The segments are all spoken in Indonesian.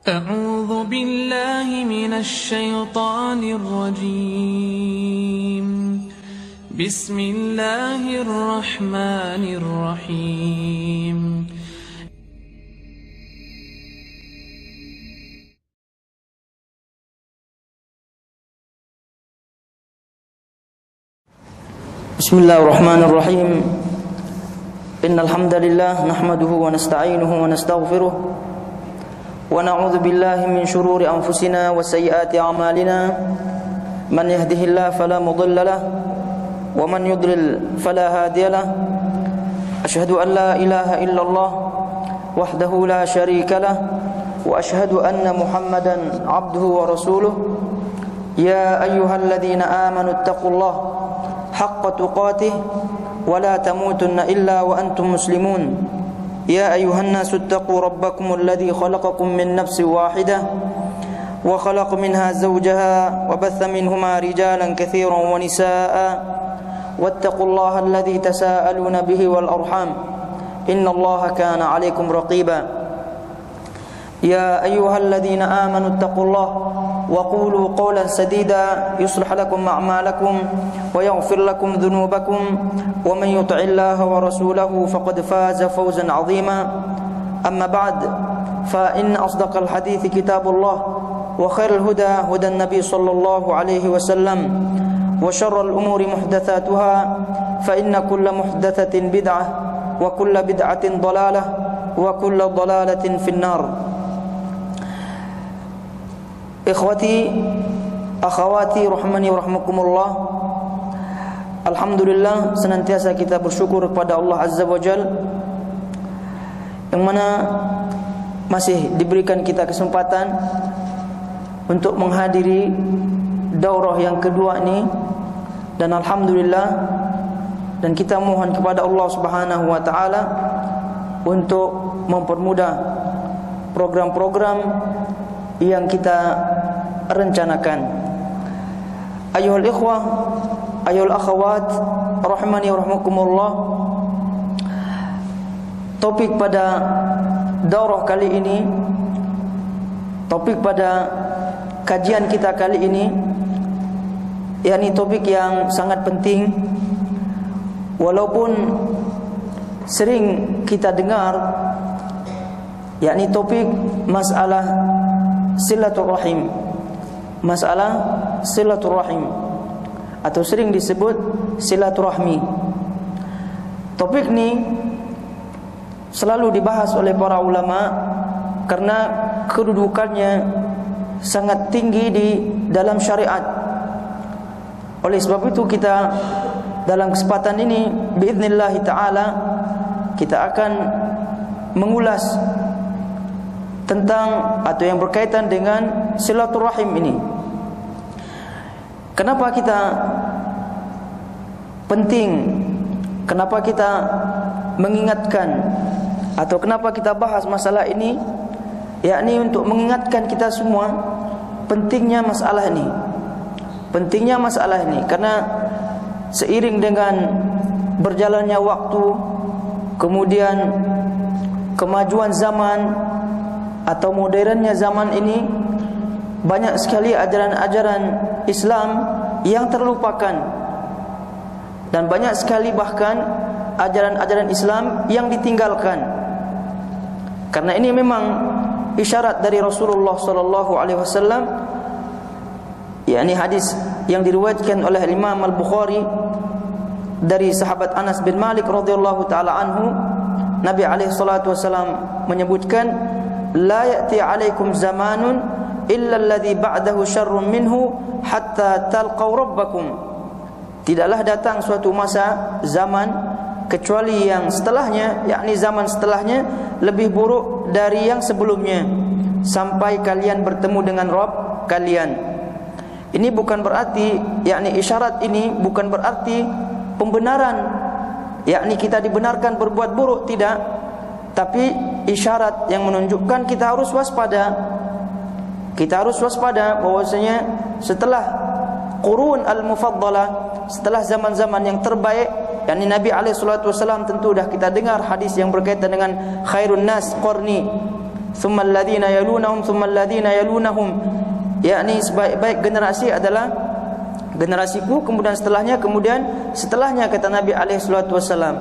أعوذ بالله من الشيطان الرجيم بسم الله الرحمن الرحيم بسم الله الرحمن الرحيم إن الحمد لله نحمده ونستعينه ونستغفره ونعوذ بالله من شرور أنفسنا وسيئات أعمالنا من يهده الله فلا مضل له ومن يضلل فلا هادي له أشهد أن لا إله إلا الله وحده لا شريك له وأشهد أن محمدا عبده ورسوله يا أيها الذين آمنوا اتقوا الله حق تقاته ولا تموتن إلا وأنتم مسلمون يا أيها الناس اتقوا ربكم الذي خلقكم من نفس واحدة وخلق منها زوجها وبث منهما رجالا كثيرا ونساء واتقوا الله الذي تساءلون به والأرحام إن الله كان عليكم رقيبا يا أيها الذين آمنوا اتقوا الله وقولوا قولا سديدا يصلح لكم أعمالكم ويغفر لكم ذنوبكم ومن يطع الله ورسوله فقد فاز فوزا عظيما أما بعد فإن أصدق الحديث كتاب الله وخير الهدى هدى النبي صلى الله عليه وسلم وشر الأمور محدثاتها فإن كل محدثة بدعة وكل بدعة ضلالة وكل ضلالة في النار. Ikhwati, akhawati, rahmani wa rahmakumullah. Alhamdulillah, senantiasa kita bersyukur kepada Allah Azza wa Jal, yang mana masih diberikan kita kesempatan untuk menghadiri daurah yang kedua ini. Dan alhamdulillah, dan kita mohon kepada Allah Subhanahu wa taala untuk mempermudah program-program yang kita rencanakan. Ayuhal ikhwah, ayuhal akhawat, rahmani wa rahmakumullah. Topik pada daurah kali ini, topik pada kajian kita kali ini, yakni topik yang sangat penting. Walaupun sering kita dengar, yakni topik masalah silaturahim, masalah silaturahim, atau sering disebut silaturahmi. Topik ini selalu dibahas oleh para ulama karena kedudukannya sangat tinggi di dalam syariat. Oleh sebab itu kita dalam kesempatan ini biiznillah ta'ala kita akan mengulas tentang atau yang berkaitan dengan silaturahim ini. Kenapa kita penting, kenapa kita mengingatkan, atau kenapa kita bahas masalah ini, yakni untuk mengingatkan kita semua pentingnya masalah ini. Pentingnya masalah ini karena seiring dengan berjalannya waktu, kemudian kemajuan zaman atau modernnya zaman ini, banyak sekali ajaran-ajaran Islam yang terlupakan, dan banyak sekali bahkan ajaran-ajaran Islam yang ditinggalkan. Karena ini memang isyarat dari Rasulullah sallallahu alaihi wasallam, yakni hadis yang diriwayatkan oleh Imam Al-Bukhari dari sahabat Anas bin Malik radhiyallahu taala anhu. Nabi alaihi salatu wasallam menyebutkan, la ya'ti 'alaikum zamanun illa alladhi ba'dahu syarrun minhu hatta talqaw rabbakum. Tidaklah datang suatu masa zaman kecuali yang setelahnya, yakni zaman setelahnya lebih buruk dari yang sebelumnya, sampai kalian bertemu dengan Rabb kalian. Ini bukan berarti, yakni isyarat ini bukan berarti pembenaran, yakni kita dibenarkan berbuat buruk, tidak. Tapi isyarat yang menunjukkan kita harus waspada. Kita harus waspada bahwasanya setelah qurun al-mufaddalah, setelah zaman-zaman yang terbaik, yakni Nabi alaihi salatu wasallam, tentu dah kita dengar hadis yang berkaitan dengan khairun nas qarni, thumma alladhina yalunahum, thumma alladhina yalunahum. Yakni sebaik-baik generasi adalah generasiku, kemudian setelahnya kata Nabi alaihi salatu wasallam.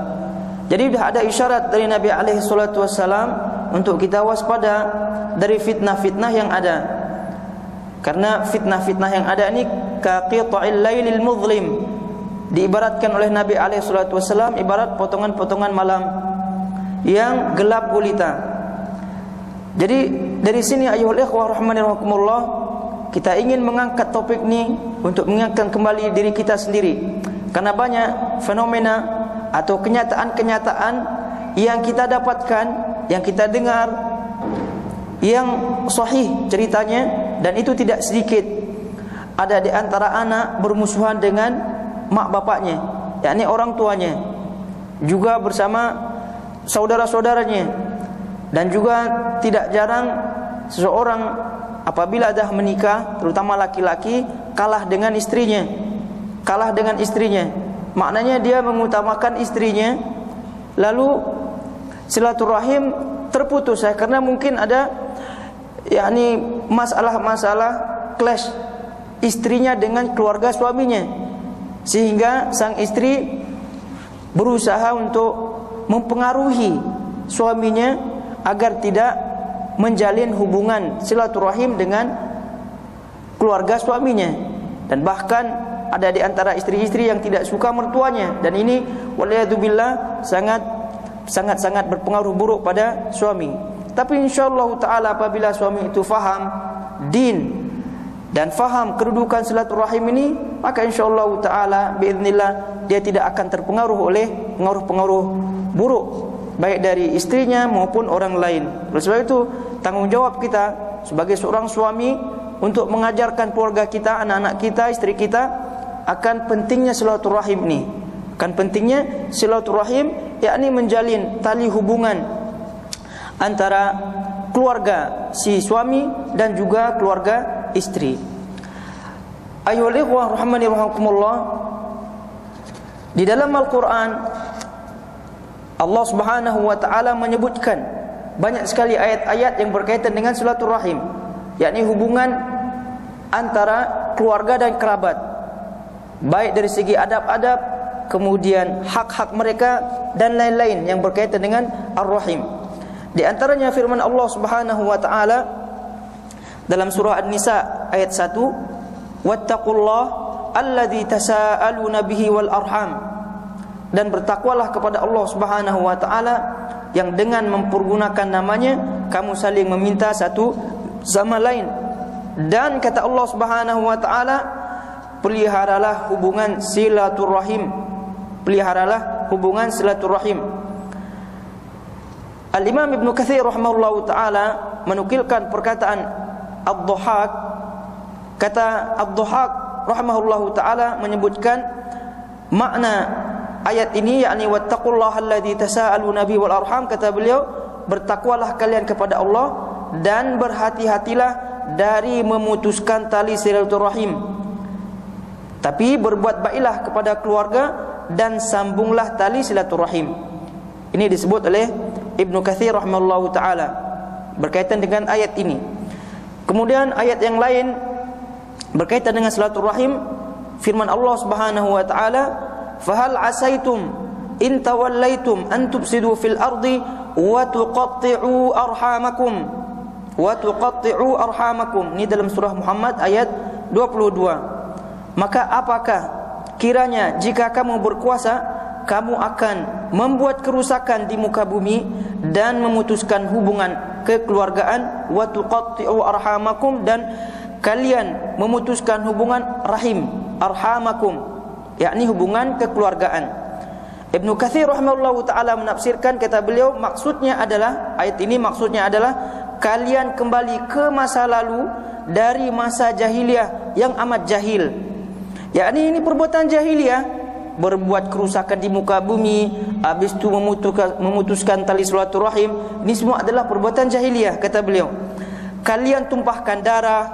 Jadi sudah ada isyarat dari Nabi alaihi salatu wasallam untuk kita waspada dari fitnah-fitnah yang ada. Karena fitnah-fitnah yang ada ini ka qita'il lailil muzlim, diibaratkan oleh Nabi alaihi salatu wasallam ibarat potongan-potongan malam yang gelap gulita. Jadi dari sini ayuhal ikhwah rahmani rahimakumullah, kita ingin mengangkat topik ini untuk mengingatkan kembali diri kita sendiri. Karena banyak fenomena atau kenyataan-kenyataan yang kita dapatkan, yang kita dengar, yang sahih ceritanya, dan itu tidak sedikit. Ada di antara anak bermusuhan dengan mak bapaknya, yakni orang tuanya, juga bersama saudara-saudaranya. Dan juga tidak jarang seseorang apabila dah menikah, terutama laki-laki, kalah dengan istrinya. Maknanya dia mengutamakan istrinya, lalu silaturahim terputus karena mungkin ada yakni masalah-masalah clash istrinya dengan keluarga suaminya, sehingga sang istri berusaha untuk mempengaruhi suaminya agar tidak menjalin hubungan silaturahim dengan keluarga suaminya. Dan bahkan ada di antara istri-istri yang tidak suka mertuanya, dan ini waliyadzubillah sangat berpengaruh buruk pada suami. Tapi insyaallah taala apabila suami itu faham din dan faham kedudukan silaturahim ini, maka insyaallah taala biiznillah dia tidak akan terpengaruh oleh pengaruh-pengaruh buruk baik dari istrinya maupun orang lain. Oleh sebab itu tanggung jawab kita sebagai seorang suami untuk mengajarkan keluarga kita, anak-anak kita, istri kita akan pentingnya silaturahim ini. Akan pentingnya silaturahim, yakni menjalin tali hubungan antara keluarga si suami dan juga keluarga istri. Ayyuhal ikhwah rahmani rahimakumullah, di dalam Al-Qur'an Allah Subhanahu wa taala menyebutkan banyak sekali ayat-ayat yang berkaitan dengan silaturahim, yakni hubungan antara keluarga dan kerabat, baik dari segi adab-adab, kemudian hak-hak mereka dan lain-lain yang berkaitan dengan ar-rahim. Di antaranya firman Allah Subhanahu wa taala dalam surah An-Nisa ayat 1, wattaqullah alladzi tasaaluna bihi wal arham, dan bertakwalah kepada Allah Subhanahu wa taala yang dengan mempergunakan namanya kamu saling meminta satu sama lain. Dan kata Allah Subhanahu wa taala, peliharalah hubungan silaturahim. Peliharalah hubungan silaturahim. Al-Imam Ibn Katsir rahimahullahu taala menukilkan perkataan Ad-Dhahhak. Kata Ad-Dhahhak rahimahullahu taala menyebutkan makna ayat ini, yakni wattaqullaha alladzi tasaaluna bihi wal arham. Kata beliau, bertakwalah kalian kepada Allah dan berhati-hatilah dari memutuskan tali silaturahim, tapi berbuat baiklah kepada keluarga dan sambunglah tali silaturahim. Ini disebut oleh Ibnu Katsir rahimahullahu taala berkaitan dengan ayat ini. Kemudian ayat yang lain berkaitan dengan silaturahim, firman Allah Subhanahu wa taala, fahal asaitum in tawallaitum an tufsidu fil ardi wa tuqatti'u arhamakum. Ini dalam surah Muhammad ayat 22. Maka apakah kiranya jika kamu berkuasa, kamu akan membuat kerusakan di muka bumi dan memutuskan hubungan kekeluargaan, wa tuqatti'u arhamakum, dan kalian memutuskan hubungan rahim, arhamakum, yakni hubungan kekeluargaan. Ibnu Katsir rahimahullahu taala menafsirkan, kata beliau, maksudnya adalah ayat ini maksudnya adalah kalian kembali ke masa lalu dari masa jahiliyah yang amat jahil. Yakni ini perbuatan jahiliyah, berbuat kerusakan di muka bumi, habis itu memutuskan tali silaturahim. Ini semua adalah perbuatan jahiliyah, kata beliau. Kalian tumpahkan darah,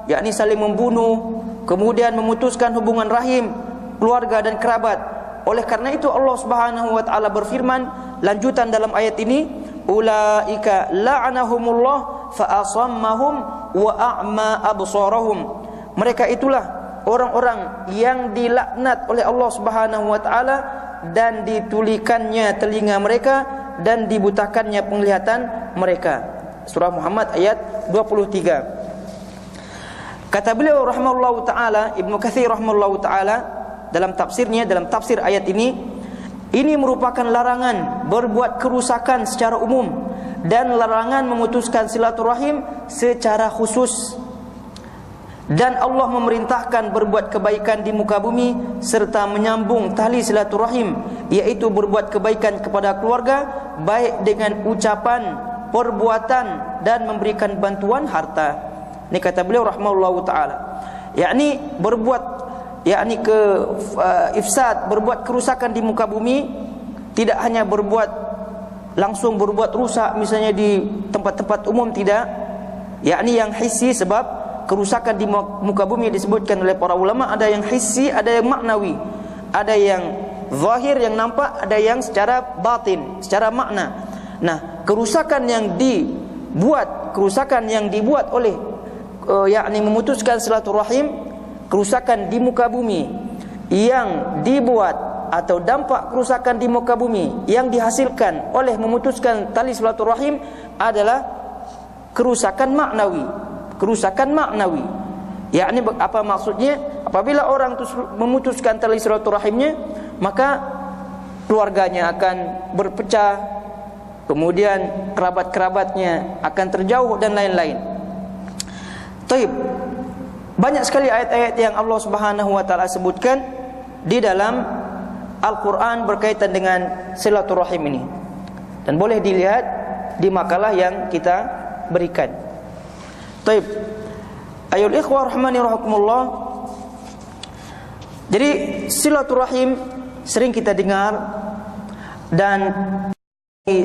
yakni saling membunuh, kemudian memutuskan hubungan rahim, keluarga dan kerabat. Oleh karena itu Allah Subhanahu wa taala berfirman lanjutan dalam ayat ini, ulaika la'anahumullah fa asammahum wa a'ma absarahum. Mereka itulah orang-orang yang dilaknat oleh Allah Subhanahu wa taala dan ditulikannya telinga mereka dan dibutakannya penglihatan mereka. Surah Muhammad ayat 23. Kata beliau rahimahullahu taala, Ibnu Katsir rahimahullahu taala dalam tafsirnya, dalam tafsir ayat ini merupakan larangan berbuat kerusakan secara umum dan larangan memutuskan silaturahim secara khusus. Dan Allah memerintahkan berbuat kebaikan di muka bumi serta menyambung tali silaturahim, yaitu berbuat kebaikan kepada keluarga baik dengan ucapan, perbuatan dan memberikan bantuan harta. Ini kata beliau rahimahullahu taala. Yakni berbuat ifsad, berbuat kerusakan di muka bumi, tidak hanya langsung berbuat rusak misalnya di tempat-tempat umum, tidak. Yakni yang hissi, sebab kerusakan di muka bumi disebutkan oleh para ulama, ada yang hissi, ada yang maknawi, ada yang zahir yang nampak, ada yang secara batin, secara makna. Nah, kerusakan yang dibuat oleh yakni memutuskan silaturahim, kerusakan di muka bumi yang dibuat atau dampak kerusakan di muka bumi yang dihasilkan oleh memutuskan tali silaturahim adalah kerusakan maknawi. Kerusakan maknawi, yakni apa maksudnya? Apabila orang itu memutuskan tali silaturahimnya, maka keluarganya akan berpecah, kemudian kerabat-kerabatnya akan terjauh dan lain-lain. Taib. Banyak sekali ayat-ayat yang Allah Subhanahu wa taala sebutkan di dalam Al-Qur'an berkaitan dengan silaturahim ini. Dan boleh dilihat di makalah yang kita berikan. Taib. Ayol ikhwah rahmani rahimakumullah. Jadi silaturahim sering kita dengar, dan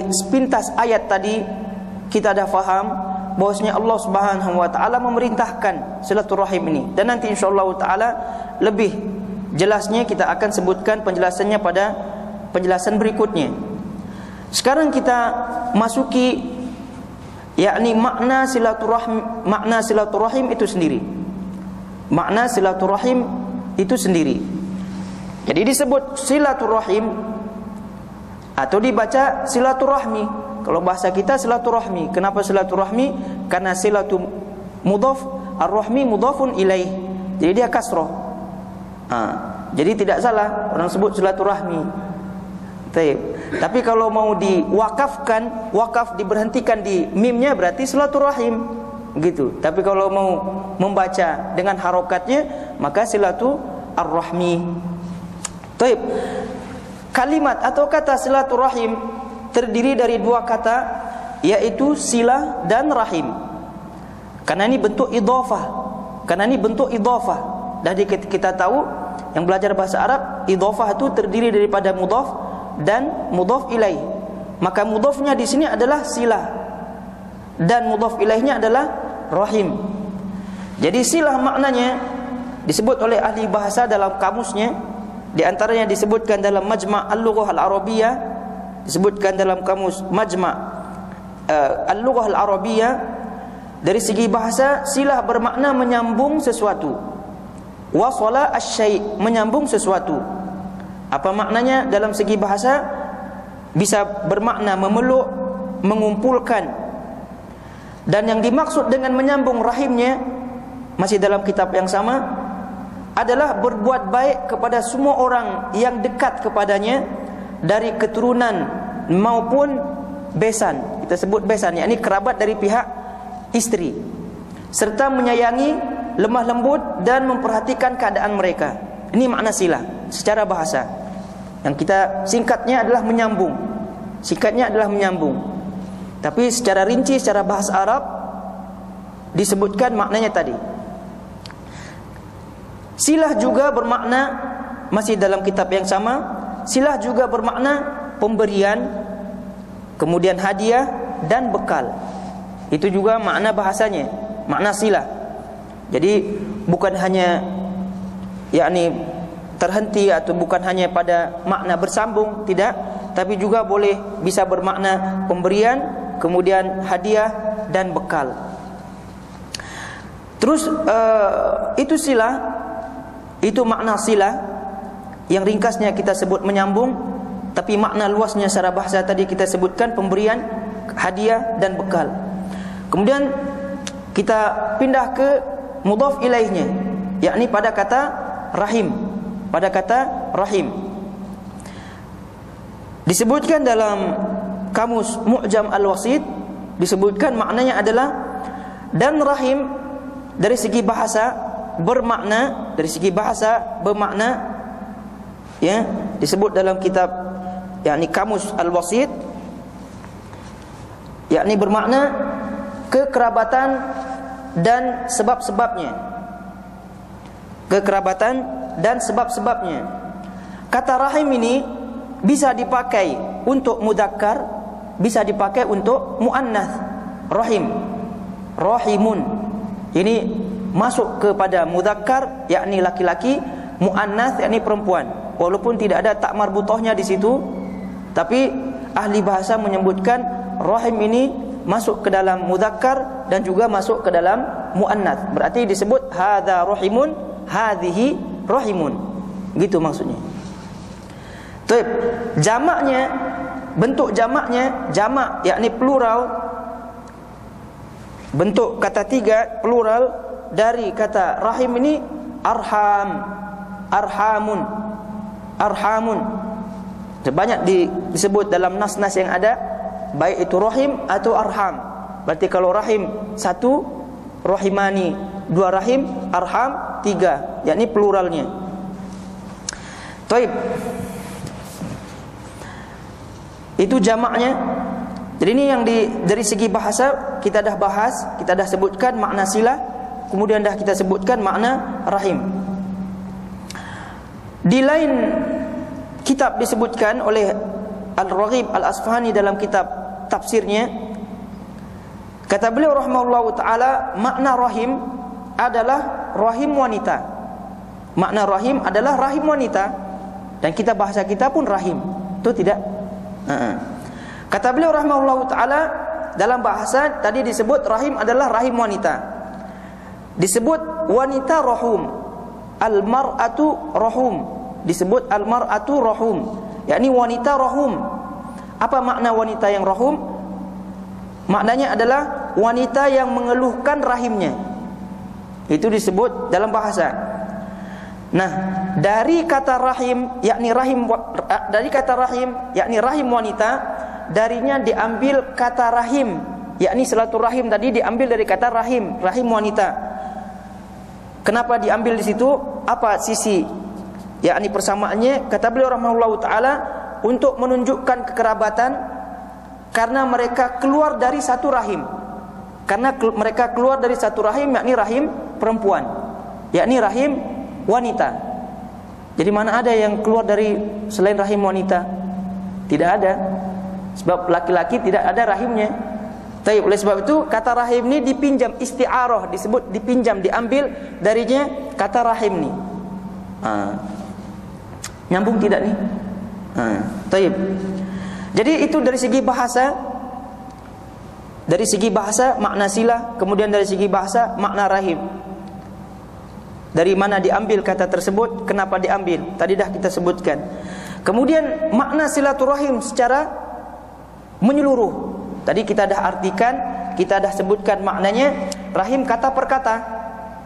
sepintas ayat tadi kita dah faham bahwasanya Allah Subhanahu wa taala memerintahkan silaturahim ini, dan nanti insyaallah taala lebih jelasnya kita akan sebutkan penjelasannya pada penjelasan berikutnya. Sekarang kita masuki yakni makna silaturahim itu sendiri. Makna silaturahim itu sendiri. Jadi disebut silaturahim atau dibaca silaturahmi. Kalau bahasa kita silaturahmi. Kenapa silaturahmi? Karena silatu mudhaf, ar-rahmi mudhafun ilaih. Jadi dia kasrah. Jadi tidak salah orang sebut silaturahmi. Tapi kalau mau diwakafkan, wakaf diberhentikan di mimnya, berarti silaturahim gitu. Tapi kalau mau membaca dengan harokatnya, maka silatu ar-rahmi. Taib. Kalimat atau kata silaturahim terdiri dari dua kata, yaitu silah dan rahim. Karena ini bentuk idhafah. Dan kita tahu yang belajar bahasa Arab, idhafah itu terdiri daripada mudhaf dan mudhaf ilaih. Maka mudhafnya di sini adalah silah dan mudhaf ilaihnya adalah rahim. Jadi silah maknanya disebut oleh ahli bahasa dalam kamusnya, di antaranya disebutkan dalam Majma' Al-Lughah Al-Arabiyyah, disebutkan dalam kamus Majma' Al-Lughah Al-Arabiyyah, dari segi bahasa silah bermakna menyambung sesuatu. Wasala asy-syai', menyambung sesuatu. Apa maknanya dalam segi bahasa? Bisa bermakna memeluk, mengumpulkan. Dan yang dimaksud dengan menyambung rahimnya, masih dalam kitab yang sama, adalah berbuat baik kepada semua orang yang dekat kepadanya dari keturunan maupun besan. Kita sebut besan, yakni kerabat dari pihak istri, serta menyayangi, lemah lembut dan memperhatikan keadaan mereka. Ini makna silah secara bahasa. Yang kita singkatnya adalah menyambung. Tapi secara rinci, secara bahasa Arab disebutkan maknanya tadi. Silah juga bermakna, masih dalam kitab yang sama, silah juga bermakna pemberian, kemudian hadiah dan bekal. Itu juga makna bahasanya, makna silah. Jadi bukan hanya yakni terhenti atau bukan hanya pada makna bersambung, tidak, tapi juga bisa bermakna pemberian, kemudian hadiah dan bekal. Terus itu silah, itu makna silah yang ringkasnya kita sebut menyambung, tapi makna luasnya secara bahasa tadi kita sebutkan pemberian, hadiah dan bekal. Kemudian kita pindah ke mudhaf ilaihnya, yakni pada kata rahim. Pada kata rahim disebutkan dalam kamus Mu'jam Al-Wasit, disebutkan maknanya adalah, dan rahim dari segi bahasa bermakna, ya, disebut dalam kitab yakni kamus Al-Wasit, yakni bermakna kekerabatan dan sebab-sebabnya. Kekerabatan dan sebab-sebabnya. Kata rahim ini bisa dipakai untuk mudzakkar, bisa dipakai untuk muannats. Rahim, rahimun. Ini masuk kepada mudzakkar yakni laki-laki, muannats yakni perempuan. Walaupun tidak ada tak marbutohnya di situ, tapi ahli bahasa menyebutkan rahim ini masuk ke dalam mudzakkar dan juga masuk ke dalam muannats. Berarti disebut hadza rahimun, hadhihi rahimun. Gitu maksudnya. Baik, jamaknya, bentuk jamaknya, jamak yakni plural. Bentuk kata tiga plural dari kata rahim ini arham, arhamun, arhamun. Banyak disebut dalam nas-nas yang ada, baik itu rahim atau arham. Berarti kalau rahim satu, rahimani dua, rahim, arham tiga, yakni pluralnya. Baik, itu jamaknya. Jadi ini yang dari segi bahasa kita dah bahas, kita dah sebutkan makna silah, kemudian dah kita sebutkan makna rahim. Di lain kitab disebutkan oleh Al-Raghib Al-Asfahani dalam kitab tafsirnya, kata beliau rahimahullahu taala, makna rahim adalah rahim wanita. Makna rahim adalah rahim wanita, dan kita bahasa kita pun rahim. Itu tidak? Kata beliau rahimahullahu taala, dalam bahasa tadi disebut rahim adalah rahim wanita. Disebut wanita rahum, al-mar'atu rahum. Disebut al-mar'atu rahum, yakni wanita rahum. Apa makna wanita yang rahum? Maknanya adalah wanita yang mengeluhkan rahimnya. Itu disebut dalam bahasa. Nah, dari kata rahim yakni rahim, dari kata rahim yakni rahim wanita, darinya diambil kata rahim, yakni silaturahim tadi diambil dari kata rahim, rahim wanita. Kenapa diambil di situ? Apa sisi yakni persamaannya? Kata beliau rahimahullahu taala, untuk menunjukkan kekerabatan, karena mereka keluar dari satu rahim. Karena mereka keluar dari satu rahim, yakni rahim perempuan, yakni rahim wanita. Jadi mana ada yang keluar dari selain rahim wanita? Tidak ada. Sebab laki-laki tidak ada rahimnya. Tapi oleh sebab itu kata rahim ini dipinjam, isti'arah, disebut dipinjam, diambil darinya kata rahim ni. Nyambung tidak nih? Taib. Jadi itu dari segi bahasa, dari segi bahasa makna silah, kemudian dari segi bahasa makna rahim. Dari mana diambil kata tersebut, kenapa diambil, tadi dah kita sebutkan. Kemudian makna silaturahim secara menyeluruh, tadi kita dah artikan, kita dah sebutkan maknanya. Rahim kata per kata,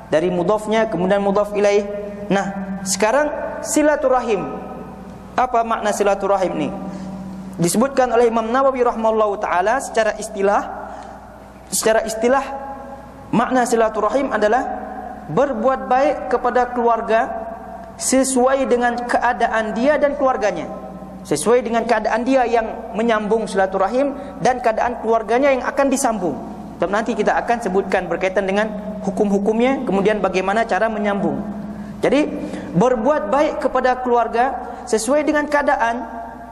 dari mudhafnya kemudian mudhaf ilaih. Nah, sekarang silaturahim. Apa makna silaturahim ini? Disebutkan oleh Imam Nawawi rahimahullahu taala secara istilah makna silaturahim adalah berbuat baik kepada keluarga sesuai dengan keadaan dia dan keluarganya. Sesuai dengan keadaan dia yang menyambung silaturahim dan keadaan keluarganya yang akan disambung. Dan nanti kita akan sebutkan berkaitan dengan hukum-hukumnya, kemudian bagaimana cara menyambung. Jadi berbuat baik kepada keluarga sesuai dengan keadaan,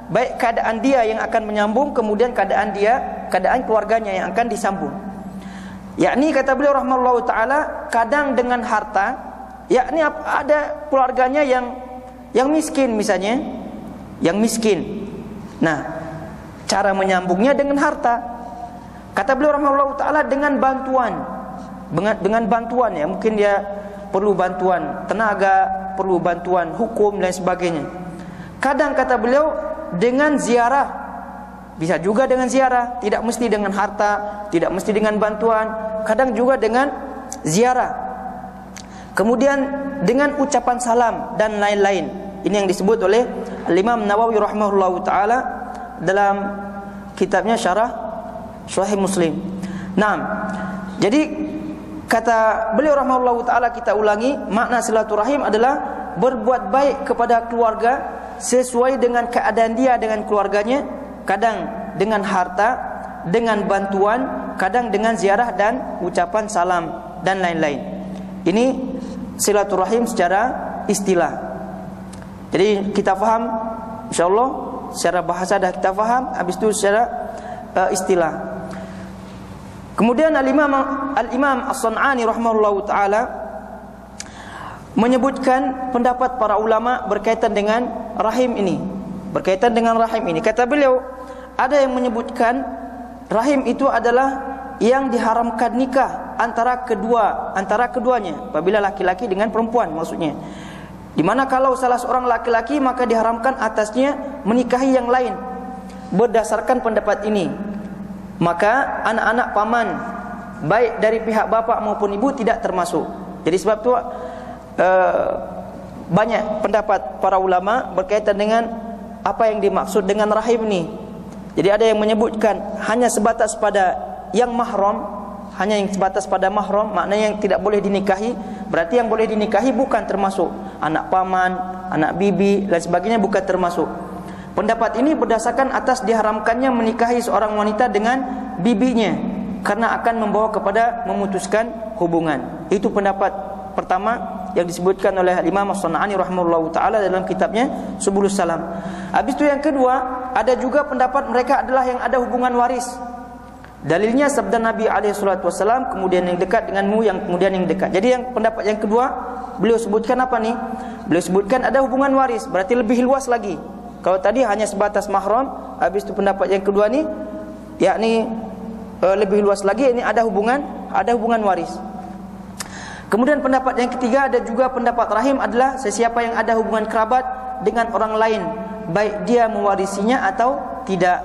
baik keadaan dia yang akan menyambung, kemudian keadaan dia, keadaan keluarganya yang akan disambung. Yakni kata beliau rahimahullahu taala, kadang dengan harta, yakni ada keluarganya yang miskin misalnya, yang miskin. Nah, cara menyambungnya dengan harta. Kata beliau rahimahullah taala dengan bantuan ya, mungkin dia perlu bantuan tenaga, perlu bantuan hukum dan sebagainya. Kadang kata beliau dengan ziarah, bisa juga dengan ziarah, tidak mesti dengan harta, tidak mesti dengan bantuan, kadang juga dengan ziarah. Kemudian dengan ucapan salam dan lain-lain. Ini yang disebut oleh Imam Nawawi rahimahullahu taala dalam kitabnya Syarah Sahih Muslim. Nah, jadi kata beliau rahimahullahu taala, kita ulangi, makna silaturahim adalah berbuat baik kepada keluarga sesuai dengan keadaan dia dengan keluarganya, kadang dengan harta, dengan bantuan, kadang dengan ziarah dan ucapan salam dan lain-lain. Ini silaturahim secara istilah. Jadi kita faham, insyaallah secara bahasa dah kita faham, habis itu secara istilah. Kemudian Al-Imam As-San'ani rahimahullahu taala menyebutkan pendapat para ulama berkaitan dengan rahim ini. Berkaitan dengan rahim ini, kata beliau, ada yang menyebutkan rahim itu adalah yang diharamkan nikah antara keduanya, apabila laki-laki dengan perempuan maksudnya. Di mana kalau salah seorang laki-laki maka diharamkan atasnya menikahi yang lain. Berdasarkan pendapat ini, maka anak-anak paman baik dari pihak bapak maupun ibu tidak termasuk. Jadi sebab itu banyak pendapat para ulama berkaitan dengan apa yang dimaksud dengan rahim ini. Jadi ada yang menyebutkan hanya sebatas pada yang mahram, hanya yang sebatas pada mahram, maknanya yang tidak boleh dinikahi. Berarti yang boleh dinikahi bukan termasuk anak paman, anak bibi dan sebagainya, bukan termasuk. Pendapat ini berdasarkan atas diharamkannya menikahi seorang wanita dengan bibinya, karena akan membawa kepada memutuskan hubungan. Itu pendapat pertama yang disebutkan oleh Imam As-San'ani rahimahullahu taala dalam kitabnya Subulus Salam. Habis itu yang kedua, ada juga pendapat mereka adalah yang ada hubungan waris. Dalilnya sabda Nabi alaihi salatu wasallam, kemudian yang dekat denganmu, yang kemudian yang dekat. Jadi yang pendapat yang kedua, beliau sebutkan apa nih? Beliau sebutkan ada hubungan waris, berarti lebih luas lagi. Kalau tadi hanya sebatas mahram, habis itu pendapat yang kedua nih, yakni lebih luas lagi, ini ada hubungan waris. Kemudian pendapat yang ketiga, ada juga pendapat rahim adalah sesiapa yang ada hubungan kerabat dengan orang lain, baik dia mewarisinya atau tidak,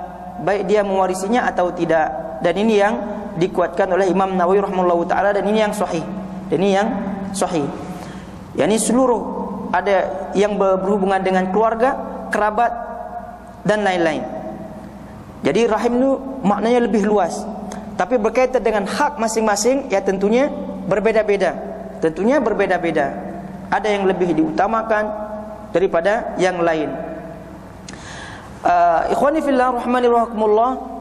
Dan ini yang dikuatkan oleh Imam Nawawi rahimahullahu taala, dan ini yang sahih. Yani seluruh ada yang berhubungan dengan keluarga, kerabat dan lain-lain. Jadi rahim itu maknanya lebih luas, tapi berkaitan dengan hak masing-masing ya tentunya berbeda-beda. Ada yang lebih diutamakan daripada yang lain. Ikhwani fillah rahmani rahimakumullah.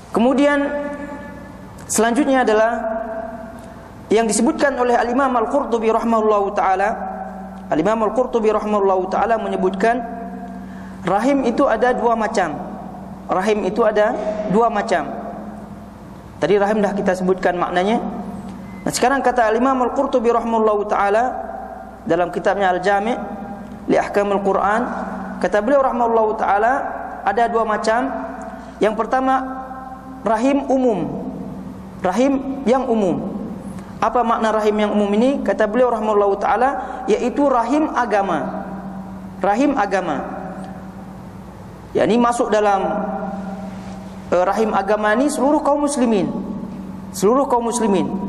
Kemudian selanjutnya adalah yang disebutkan oleh Al-Imam Al-Qurtubi rahimahullahu taala. Al-Imam Al-Qurtubi rahimahullahu taala menyebutkan rahim itu ada dua macam. Tadi rahim dah kita sebutkan maknanya. Nah, sekarang kata Al-Imam Al-Qurtubi rahimahullahu taala dalam kitabnya Al-Jami' li Ahkamil Quran, kata beliau rahimahullahu taala ada dua macam. Yang pertama rahim umum. Rahim yang umum. Apa makna rahim yang umum ini? Kata beliau rahimahullahu taala, yaitu rahim agama. Ya, ini masuk dalam rahim agama ini seluruh kaum muslimin.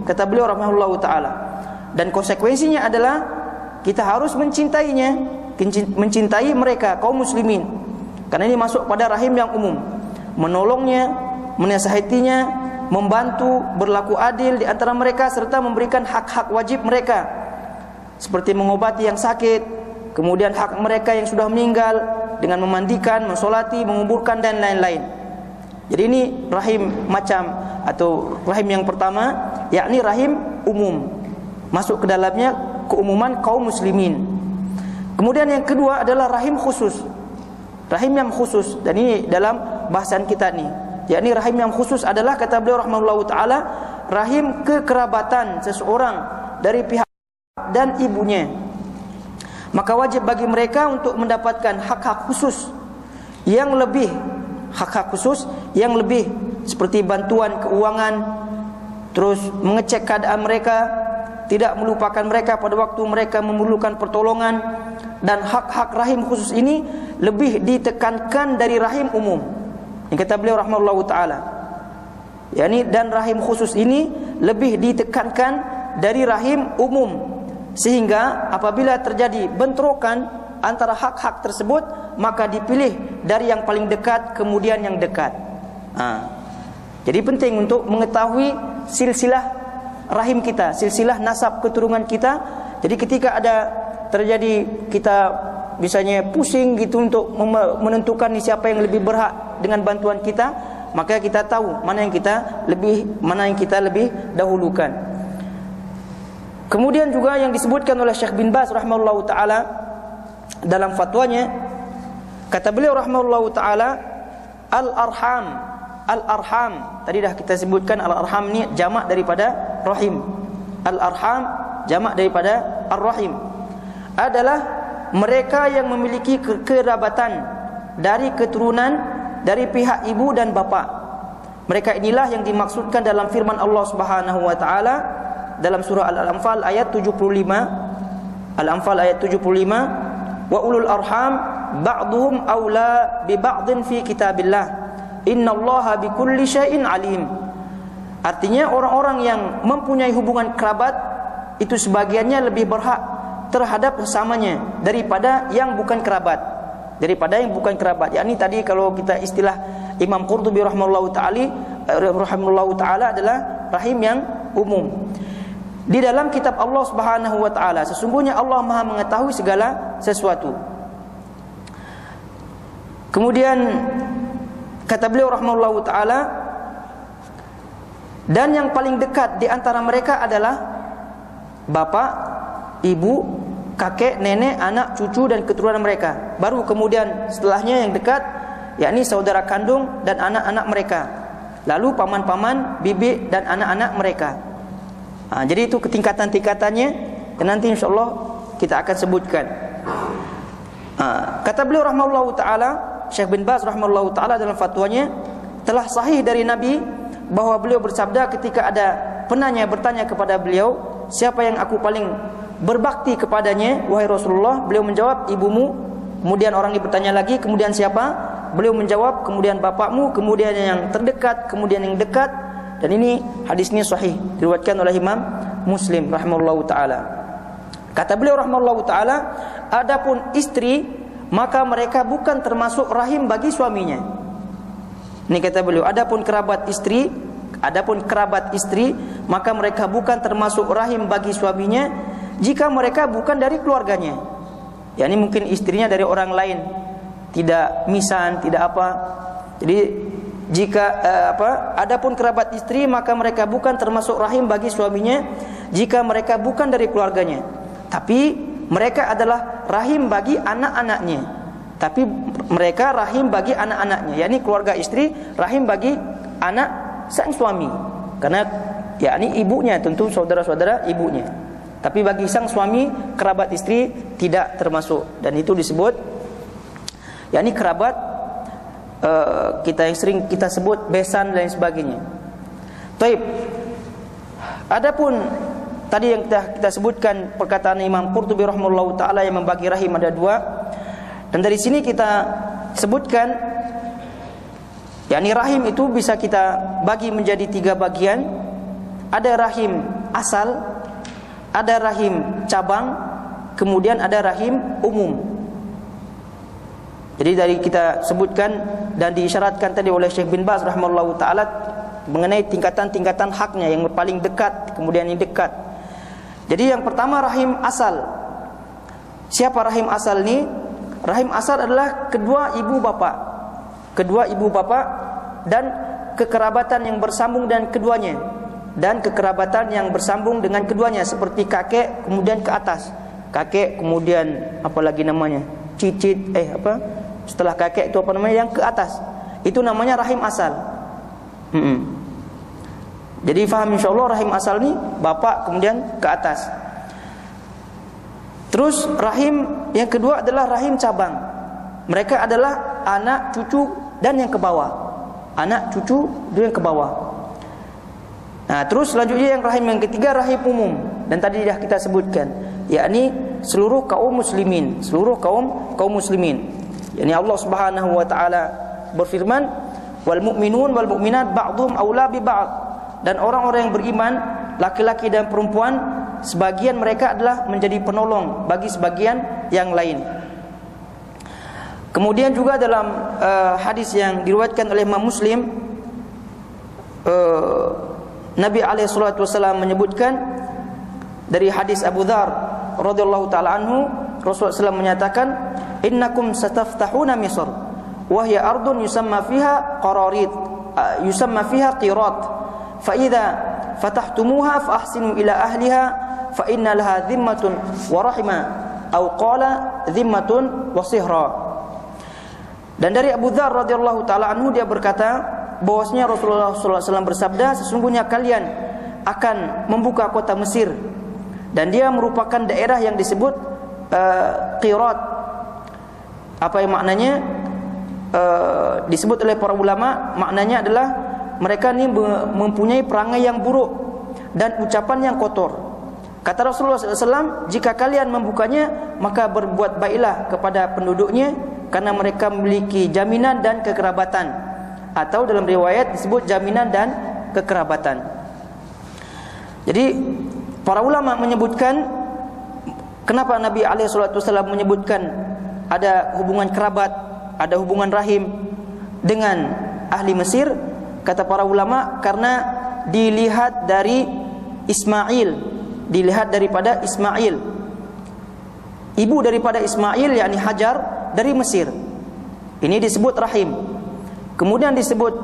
Kata beliau rahimahullahu taala. Dan konsekuensinya adalah kita harus mencintai mereka kaum muslimin. Karena ini masuk pada rahim yang umum. Menolongnya, menasihatinya, membantu, berlaku adil di antara mereka, serta memberikan hak-hak wajib mereka, seperti mengobati yang sakit, kemudian hak mereka yang sudah meninggal dengan memandikan, mensolati, menguburkan dan lain-lain. Jadi ini rahim macam atau rahim yang pertama, yakni rahim umum, masuk ke dalamnya keumuman kaum muslimin. Kemudian yang kedua adalah rahim khusus. Rahim yang khusus, dan ini dalam bahasan kita nih, yakni rahim yang khusus adalah kata beliau rahimahullahu taala rahim kekerabatan seseorang dari pihak dan ibunya. Maka wajib bagi mereka untuk mendapatkan hak-hak khusus yang lebih hak-hak khusus yang lebih seperti bantuan keuangan, terus mengecek keadaan mereka, tidak melupakan mereka pada waktu mereka memerlukan pertolongan. Dan hak-hak rahim khusus ini lebih ditekankan dari rahim umum. Ini kata beliau rahimahullahu taala. Yani dan rahim khusus ini lebih ditekankan dari rahim umum, sehingga apabila terjadi bentrokan antara hak-hak tersebut, maka dipilih dari yang paling dekat kemudian yang dekat. Jadi penting untuk mengetahui silsilah rahim kita, silsilah nasab keturunan kita. Jadi ketika ada terjadi kita misalnya pusing gitu untuk menentukan siapa yang lebih berhak dengan bantuan kita, maka kita tahu mana yang kita lebih dahulukan. Kemudian juga yang disebutkan oleh Syekh bin Baz rahimahullahu taala dalam fatwanya, kata beliau rahimahullahu taala, al-arham tadi dah kita sebutkan, al-arham ni jamak daripada rahim. Al-arham jamak daripada ar-rahim adalah mereka yang memiliki kerabatan dari keturunan dari pihak ibu dan bapa. Mereka inilah yang dimaksudkan dalam firman Allah Subhanahu wa taala dalam surah Al-Anfal ayat 75. Al-Anfal ayat 75, wa ulul arham ba'duhum aula bi ba'din fi kitabillah innallaha bikulli syai'in alim. Artinya orang-orang yang mempunyai hubungan kerabat itu sebagiannya lebih berhak terhadap sesamanya daripada yang bukan kerabat. Yakni tadi kalau kita istilah Imam Qurtubi rahimahullahu taala adalah rahim yang umum. Di dalam kitab Allah Subhanahu wa taala, sesungguhnya Allah Maha mengetahui segala sesuatu. Kemudian kata beliau rahimahullahu taala, dan yang paling dekat di antara mereka adalah bapak, ibu, kakek, nenek, anak, cucu dan keturunan mereka. Baru kemudian setelahnya yang dekat, yakni saudara kandung dan anak-anak mereka. Lalu paman-paman, bibi dan anak-anak mereka. Jadi itu ketingkatan-tingkatannya, dan nanti insyaallah kita akan sebutkan. Kata beliau rahimahullahu taala, Syekh bin Baz rahimahullahu taala dalam fatwanya, telah sahih dari Nabi bahwa beliau bersabda ketika ada penanya bertanya kepada beliau, siapa yang aku paling berbakti kepadanya wahai Rasulullah? Beliau menjawab, ibumu. Kemudian orang ini bertanya lagi, kemudian siapa? Beliau menjawab, kemudian bapakmu, kemudian yang terdekat, kemudian yang dekat. Dan ini hadisnya sahih, diriwayatkan oleh Imam Muslim rahimahullahu taala. Kata beliau rahimahullahu taala, adapun istri, maka mereka bukan termasuk rahim bagi suaminya. Ini kata beliau, adapun kerabat istri, maka mereka bukan termasuk rahim bagi suaminya jika mereka bukan dari keluarganya. Yani mungkin istrinya dari orang lain, tidak misan, tidak apa. Jadi jika adapun kerabat istri, maka mereka bukan termasuk rahim bagi suaminya jika mereka bukan dari keluarganya. Tapi mereka adalah rahim bagi anak-anaknya. Yani keluarga istri rahim bagi anak sang suami. Karena yakni ibunya, tentu saudara-saudara ibunya. Tapi bagi sang suami, kerabat istri tidak termasuk. Dan itu disebut yakni kerabat kita yang sering kita sebut besan dan lain sebagainya. Taib. Adapun tadi yang kita sebutkan perkataan Imam Qurtubi rahimahullahu taala yang membagi rahim ada dua. Dan dari sini kita sebutkan yakni rahim itu bisa kita bagi menjadi tiga bagian. Ada rahim asal, ada rahim cabang, kemudian ada rahim umum. Jadi dari kita sebutkan dan diisyaratkan tadi oleh Syekh bin Baz rahimahullahu taala mengenai tingkatan-tingkatan haknya, yang paling dekat, kemudian yang dekat. Jadi yang pertama rahim asal. Siapa rahim asal ini? Rahim asal adalah kedua ibu bapa dan kekerabatan yang bersambung dan keduanya, dan kekerabatan yang bersambung dengan keduanya, seperti kakek kemudian ke atas, kakek kemudian apa lagi namanya, cicit setelah kakek itu apa namanya, yang ke atas, itu namanya rahim asal. Jadi faham insyaallah, rahim asal ni bapak kemudian ke atas. Terus rahim yang kedua adalah rahim cabang. Mereka adalah adalah anak, cucu dan yang ke bawah. Anak, cucu dan yang ke bawah. Nah, terus selanjutnya yang rahim yang ketiga, rahim umum. Dan tadi dah kita sebutkan, yakni seluruh kaum muslimin, seluruh kaum muslimin. Yani Allah Subhanahu wa taala berfirman, wal mu'minun wal mu'minat ba'dhum aula bi ba'd. Dan orang-orang yang beriman, laki-laki dan perempuan, sebagian mereka adalah menjadi penolong bagi sebagian yang lain. Kemudian juga dalam hadis yang diriwayatkan oleh Imam Muslim, Nabi alaihi salatu wasallam menyebutkan dari hadis Abu Dzar radhiyallahu taala anhu, Rasulullah SAW menyatakan, innakum sataftahuna Misr wa hiya ardun yusamma fiha qararit, yusamma fiha qirat, fa idza fatahtumuha fa ahsinu ila ahliha fa inna laha dhimmatun wa rahima, au qala dhimmatun wa sihra. Dan dari Abu Dzar radhiyallahu taala anhu, dia berkata bahwasanya Rasulullah SAW bersabda, sesungguhnya kalian akan membuka kota Mesir, dan dia merupakan daerah yang disebut qirat. Apa yang maknanya? Disebut oleh para ulama, maknanya adalah mereka ini mempunyai perangai yang buruk dan ucapan yang kotor. Kata Rasulullah SAW, jika kalian membukanya, maka berbuat baiklah kepada penduduknya, karena mereka memiliki jaminan dan kekerabatan. Atau dalam riwayat disebut jaminan dan kekerabatan. Jadi para ulama menyebutkan, kenapa Nabi SAW menyebutkan ada hubungan kerabat, ada hubungan rahim dengan ahli Mesir. Kata para ulama, karena dilihat dari Ismail, dilihat daripada Ismail, ibu daripada Ismail yakni Hajar dari Mesir. Ini disebut rahim. Kemudian disebut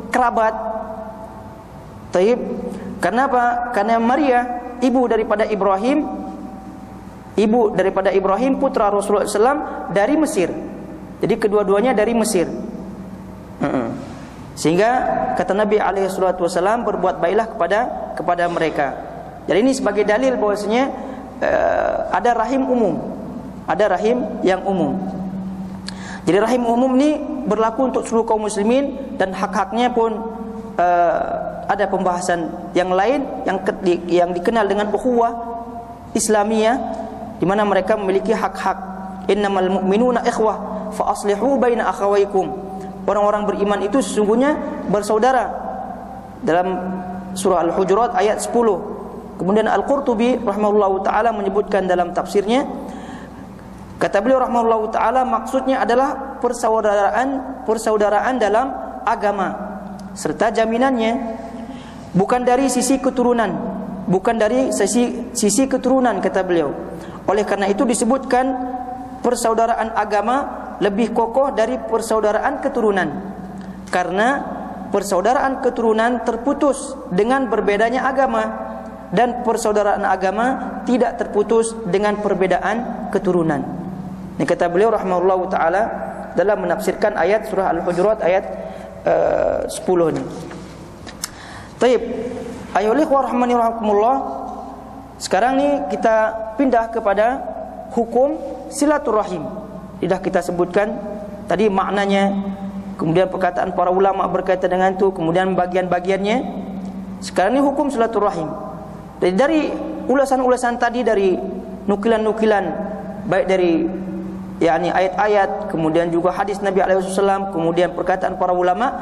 kerabat. Taib. Kenapa? Karena Maria, ibu daripada Ibrahim, putra Rasulullah SAW dari Mesir. Jadi kedua-duanya dari Mesir. Sehingga kata Nabi SAW, berbuat baiklah kepada mereka. Jadi ini sebagai dalil bahwasanya ada rahim umum, ada rahim yang umum. Jadi rahim umum ini berlaku untuk seluruh kaum muslimin, dan hak-haknya pun ada pembahasan yang lain yang dikenal dengan ukhuwah Islamiyah, di mana mereka memiliki hak-hak. Innamal mu'minuna ikhwah fa aslihu baina akhawaykum. Orang-orang beriman itu sesungguhnya bersaudara, dalam surah Al-Hujurat ayat 10. Kemudian Al-Qurtubi rahimahullahu taala menyebutkan dalam tafsirnya, kata beliau rahimahullahu taala, maksudnya adalah persaudaraan dalam agama serta jaminannya, bukan dari sisi keturunan, bukan dari sisi keturunan, kata beliau. Oleh karena itu disebutkan persaudaraan agama lebih kokoh dari persaudaraan keturunan, karena persaudaraan keturunan terputus dengan berbedanya agama, dan persaudaraan agama tidak terputus dengan perbedaan keturunan. Ini kata beliau rahimahullahu taala dalam menafsirkan ayat surah Al-Hujurat ayat 10 ini. Taib. Ayolah warahmani rahimakumullah. Sekarang ni kita pindah kepada hukum silaturahim. Sudah kita sebutkan tadi maknanya, kemudian perkataan para ulama berkaitan dengan itu, kemudian bagian-bagiannya. Sekarang ini hukum silaturahim. Jadi dari ulasan-ulasan tadi, dari nukilan-nukilan, baik dari yakni ayat-ayat, kemudian juga hadis Nabi SAW, kemudian perkataan para ulama,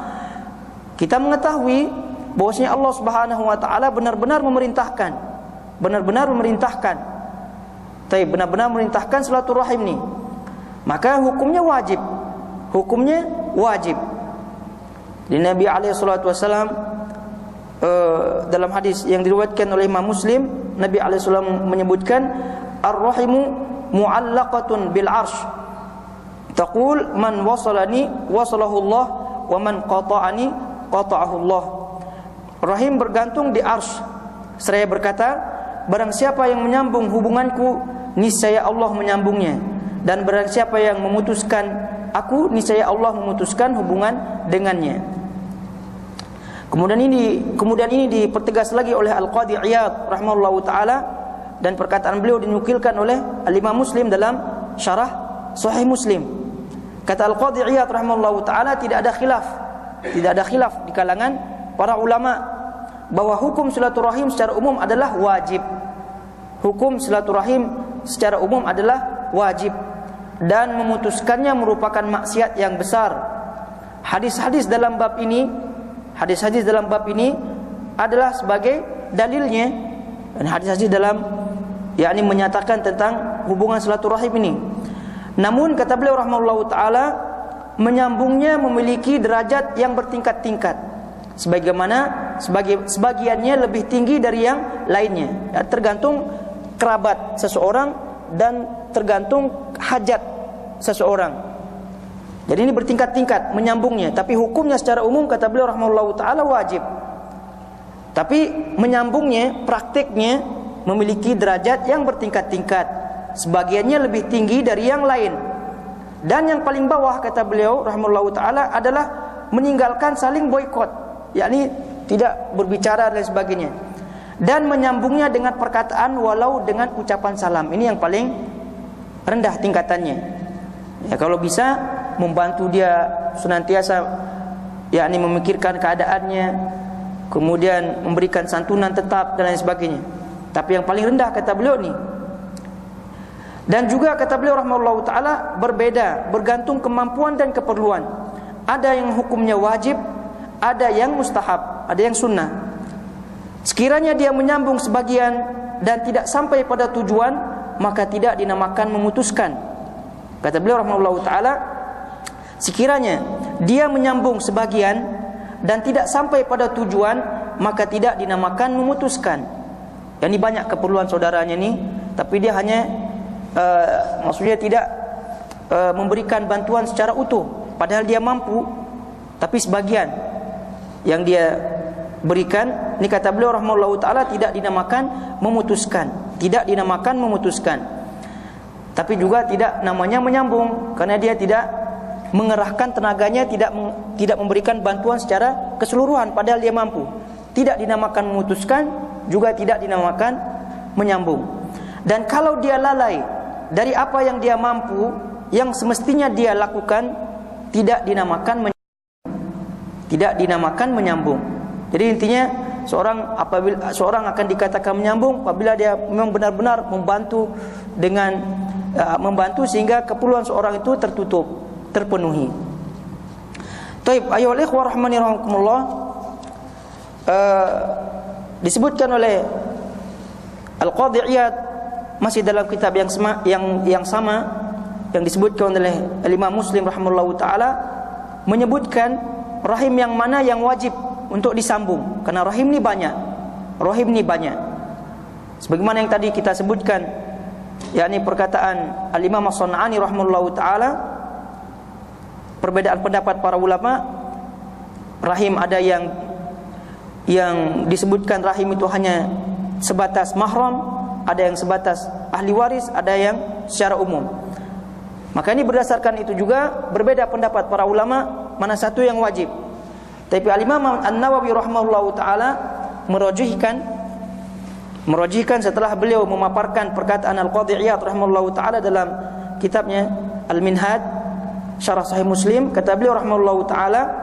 kita mengetahui bahwasanya Allah Subhanahu wa taala benar-benar memerintahkan, benar-benar memerintahkan silaturahim ni. Maka hukumnya wajib. Di Nabi SAW dalam hadis yang diriwayatkan oleh Imam Muslim, Nabi SAW menyebutkan, ar-rahimu mu'allaqatun bil arsh, taqul man wasalani wasalahu Allah, wa man qata'ani qata'ahu Allah. Rahim bergantung di arsh, seraya berkata, barang siapa yang menyambung hubunganku, niscaya Allah menyambungnya, dan barang siapa yang memutuskan aku, niscaya Allah memutuskan hubungan dengannya. Kemudian ini dipertegas lagi oleh Al-Qadhi Iyad rahimahullahu taala, dan perkataan beliau dinukilkan oleh Al-Imam Muslim dalam syarah Sahih Muslim. Kata Al-Qadhi Iyad rahimahullahu taala, tidak ada khilaf di kalangan para ulama bahwa hukum silaturahim secara umum adalah wajib. Hukum silaturahim secara umum adalah wajib dan memutuskannya merupakan maksiat yang besar. Hadis-hadis dalam bab ini adalah sebagai dalilnya. Dan hadis-hadis dalam yakni menyatakan tentang hubungan silaturahim ini. Namun kata beliau rahimahullahu taala, menyambungnya memiliki derajat yang bertingkat-tingkat. Sebagaimana sebagiannya lebih tinggi dari yang lainnya. Ya, tergantung kerabat seseorang dan tergantung hajat seseorang. Jadi ini bertingkat-tingkat menyambungnya, tapi hukumnya secara umum kata beliau rahimahullahu taala wajib. Tapi menyambungnya, praktiknya memiliki derajat yang bertingkat-tingkat. Sebagiannya lebih tinggi dari yang lain. Dan yang paling bawah kata beliau rahimahullahu taala adalah meninggalkan saling boikot, yakni tidak berbicara dan sebagainya. Dan menyambungnya dengan perkataan walau dengan ucapan salam. Ini yang paling rendah tingkatannya. Ya, kalau bisa membantu dia senantiasa yakni memikirkan keadaannya, kemudian memberikan santunan tetap dan lain sebagainya. Tapi yang paling rendah kata beliau ni. Dan juga kata beliau rahimahullahu taala berbeda bergantung kemampuan dan keperluan. Ada yang hukumnya wajib, ada yang mustahab, ada yang sunnah. Sekiranya dia menyambung sebagian dan tidak sampai pada tujuan, maka tidak dinamakan memutuskan. Kata beliau rahimahullahu taala, sekiranya dia menyambung sebagian dan tidak sampai pada tujuan, maka tidak dinamakan memutuskan. Yang ini banyak keperluan saudaranya ni, tapi dia hanya maksudnya tidak memberikan bantuan secara utuh, padahal dia mampu, tapi sebagian yang dia berikan. Ini kata beliau rahimahullahu taala tidak dinamakan memutuskan, tapi juga tidak namanya menyambung, karena dia tidak mengerahkan tenaganya, tidak memberikan bantuan secara keseluruhan padahal dia mampu. Tidak dinamakan memutuskan, juga tidak dinamakan menyambung. Dan kalau dia lalai dari apa yang dia mampu, yang semestinya dia lakukan, tidak dinamakan menyambung. Jadi intinya seorang akan dikatakan menyambung apabila dia memang benar-benar membantu dengan membantu sehingga keperluan seorang itu terpenuhi. Taib, ayyuhal ikhwah rahmani rahimakumullah, disebutkan oleh Al-Qadhi Iyad masih dalam kitab yang sama yang disebutkan oleh Imam Muslim rahimahullahu taala, menyebutkan rahim yang mana yang wajib untuk disambung, karena rahim ni banyak. Sebagaimana yang tadi kita sebutkan, yakni perkataan Al-Imam As-San'ani rahimahullahu taala, perbedaan pendapat para ulama, rahim ada yang disebutkan rahim itu hanya sebatas mahram, ada yang sebatas ahli waris, ada yang secara umum. Maka ini berdasarkan itu juga berbeda pendapat para ulama mana satu yang wajib. Tapi Al-Imam An-Nawawi rahimahullahu taala merajihkan setelah beliau memaparkan perkataan Al-Qadhi Iyad rahimahullahu taala dalam kitabnya Al-Minhaj Syarah Sahih Muslim, kata beliau rahimahullahu taala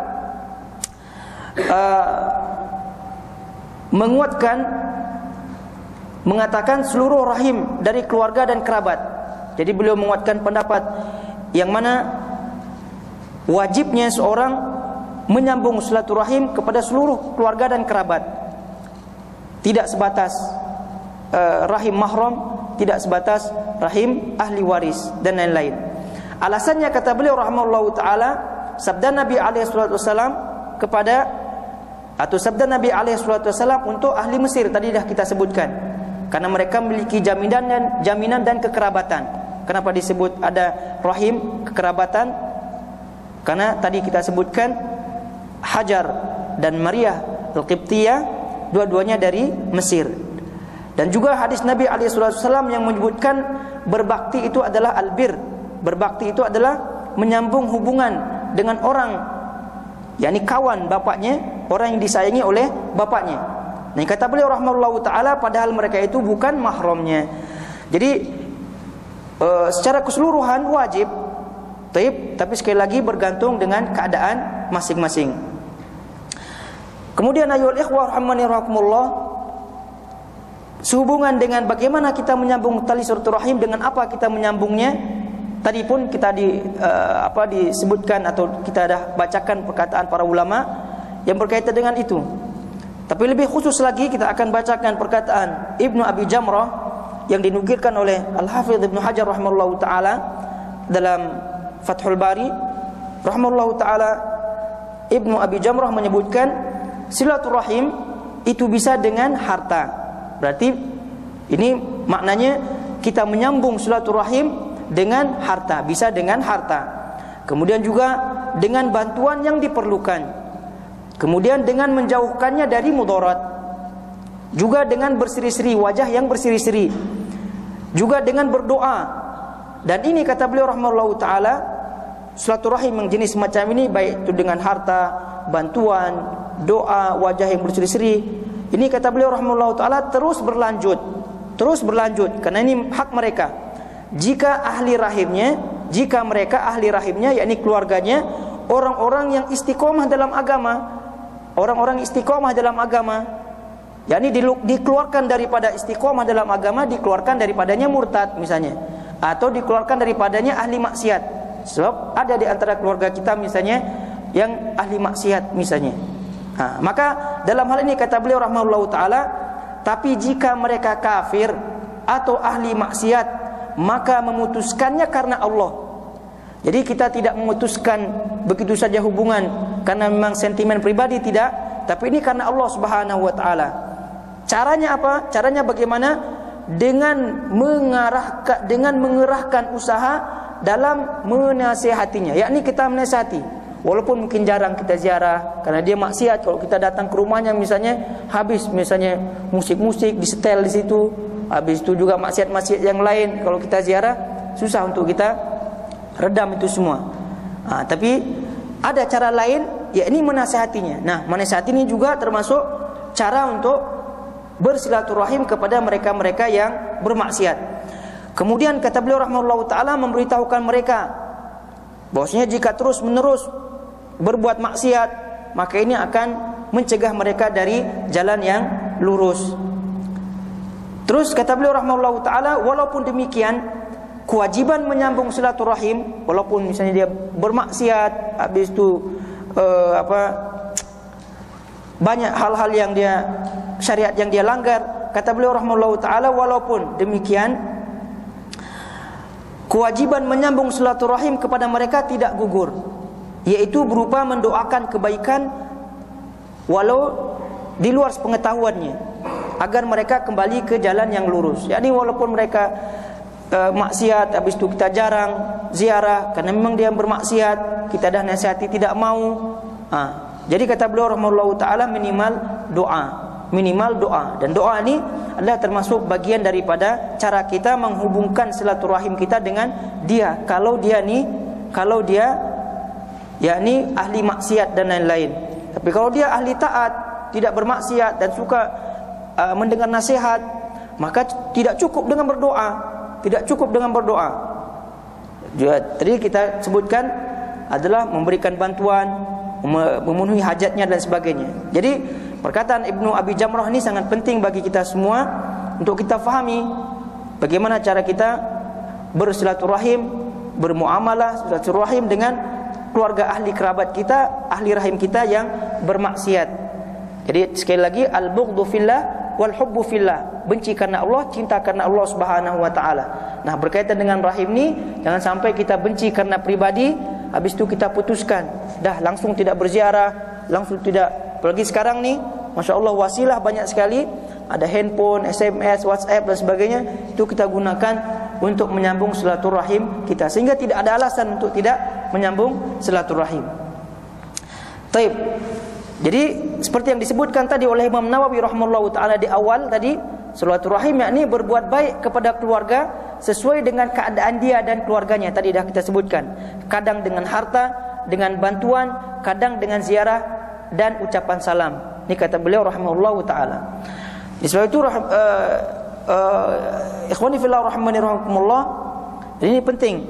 mengatakan seluruh rahim dari keluarga dan kerabat. Jadi beliau menguatkan pendapat yang mana wajibnya seorang menyambung silaturahim kepada seluruh keluarga dan kerabat, tidak sebatas rahim mahram, tidak sebatas rahim ahli waris dan lain-lain. Alasannya kata beliau rahimahullahu taala, sabda Nabi alaihi salatu wasallam sabda Nabi alaihi salatu wasallam untuk ahli Mesir tadi dah kita sebutkan, karena mereka memiliki jaminan dan kekerabatan. Kenapa disebut ada rahim kekerabatan? Karena tadi kita sebutkan Hajar dan Maryah Al-Qibtiyah, dua-duanya dari Mesir. Dan juga hadis Nabi SAW yang menyebutkan berbakti itu adalah albir. Berbakti itu adalah menyambung hubungan dengan orang, yakni kawan bapaknya, orang yang disayangi oleh bapaknya. Nah, kata beliau rahimahullahu taala, padahal mereka itu bukan mahramnya. Jadi secara keseluruhan wajib, Tapi sekali lagi bergantung dengan keadaan masing-masing. Kemudian ayyuhal ikhwah rahimani rahimakumullah, sehubungan dengan bagaimana kita menyambung tali silaturahim, dengan apa kita menyambungnya. Tadi pun kita disebutkan atau kita dah bacakan perkataan para ulama yang berkaitan dengan itu. Tapi lebih khusus lagi kita akan bacakan perkataan Ibnu Abi Jamrah yang dinukilkan oleh Al-Hafidz Ibnu Hajar rahimahullahu taala dalam Fathul Bari rahimahullahu taala. Ibnu Abi Jamrah menyebutkan silaturahim itu bisa dengan harta. Berarti ini maknanya kita menyambung silaturahim dengan harta, bisa dengan harta. Kemudian juga dengan bantuan yang diperlukan. Kemudian dengan menjauhkannya dari mudarat. Juga dengan berseri-seri, wajah yang berseri-seri. Juga dengan berdoa. Dan ini kata beliau rahimahullahu taala, silaturahim yang jenis semacam ini, baik itu dengan harta, bantuan, doa, wajah yang berseri-seri, ini kata beliau rahimahullahu taala terus berlanjut karena ini hak mereka. Jika mereka ahli rahimnya, yakni keluarganya, orang-orang yang istiqomah dalam agama, yakni dikeluarkan daripada istiqomah dalam agama, dikeluarkan daripadanya murtad misalnya, atau dikeluarkan daripadanya ahli maksiat. Sebab ada di antara keluarga kita misalnya yang ahli maksiat misalnya. Maka dalam hal ini kata beliau rahimahullahu taala, tapi jika mereka kafir atau ahli maksiat, maka memutuskannya karena Allah. Jadi kita tidak memutuskan begitu saja hubungan karena memang sentimen pribadi, tidak, tapi ini karena Allah Subhanahu wa taala. Caranya apa? Caranya bagaimana? Dengan mengerahkan usaha dalam menasihatinya, yakni kita menasihati. Walaupun mungkin jarang kita ziarah karena dia maksiat. Kalau kita datang ke rumahnya misalnya, habis misalnya musik-musik disetel di situ, habis itu juga maksiat-maksiat yang lain. Kalau kita ziarah susah untuk kita redam itu semua. Tapi ada cara lain, yakni menasihatinya. Nah, menasihati ini juga termasuk cara untuk bersilaturahim kepada mereka-mereka yang bermaksiat. Kemudian kata beliau rahimahullahu taala memberitahukan mereka bahwasanya jika terus-menerus berbuat maksiat, maka ini akan mencegah mereka dari jalan yang lurus. Terus kata beliau rahimahullahu taala, walaupun demikian, kewajiban menyambung silaturahim, walaupun misalnya dia bermaksiat, habis itu banyak hal-hal yang dia syariat yang dia langgar, kata beliau rahimahullahu taala, walaupun demikian, kewajiban menyambung silaturahim kepada mereka tidak gugur, yaitu berupa mendoakan kebaikan walau di luar pengetahuannya, agar mereka kembali ke jalan yang lurus. Jadi walaupun mereka maksiat, habis itu kita jarang ziarah karena memang dia bermaksiat, kita dah nasihati tidak mau. Jadi kata beliau rahimahullahu taala, minimal doa. Dan doa ini adalah termasuk bagian daripada cara kita menghubungkan silaturahim kita dengan dia. Kalau dia yakni ahli maksiat dan lain-lain. Tapi kalau dia ahli taat, tidak bermaksiat dan suka mendengar nasihat, maka tidak cukup dengan berdoa. Tadi kita sebutkan adalah memberikan bantuan, memenuhi hajatnya dan sebagainya. Jadi perkataan Ibnu Abi Jamrah ini sangat penting bagi kita semua untuk kita fahami bagaimana cara kita bersilaturahim, bermuamalah silaturahim dengan keluarga ahli kerabat kita, ahli rahim kita yang bermaksiat. Jadi sekali lagi, al-bughdhu fillah wal hubbu fillah, benci karena Allah, cinta karena Allah Subhanahu wa taala. Nah, berkaitan dengan rahim ni, jangan sampai kita benci karena pribadi, habis itu kita putuskan, dah langsung tidak berziarah, langsung tidak. Apalagi sekarang ni, masya-Allah wasilah banyak sekali, ada handphone, SMS, WhatsApp dan sebagainya, itu kita gunakan untuk menyambung silaturahim kita, sehingga tidak ada alasan untuk tidak menyambung silaturahim. Taib. Jadi seperti yang disebutkan tadi oleh Imam Nawawi rahimahullahu taala di awal tadi, silaturahim yakni berbuat baik kepada keluarga sesuai dengan keadaan dia dan keluarganya. Tadi dah kita sebutkan, kadang dengan harta, dengan bantuan, kadang dengan ziarah dan ucapan salam. Ini kata beliau rahimahullahu taala. Sebab itu ikhwani fillah rahimani rahimakumullah, ini penting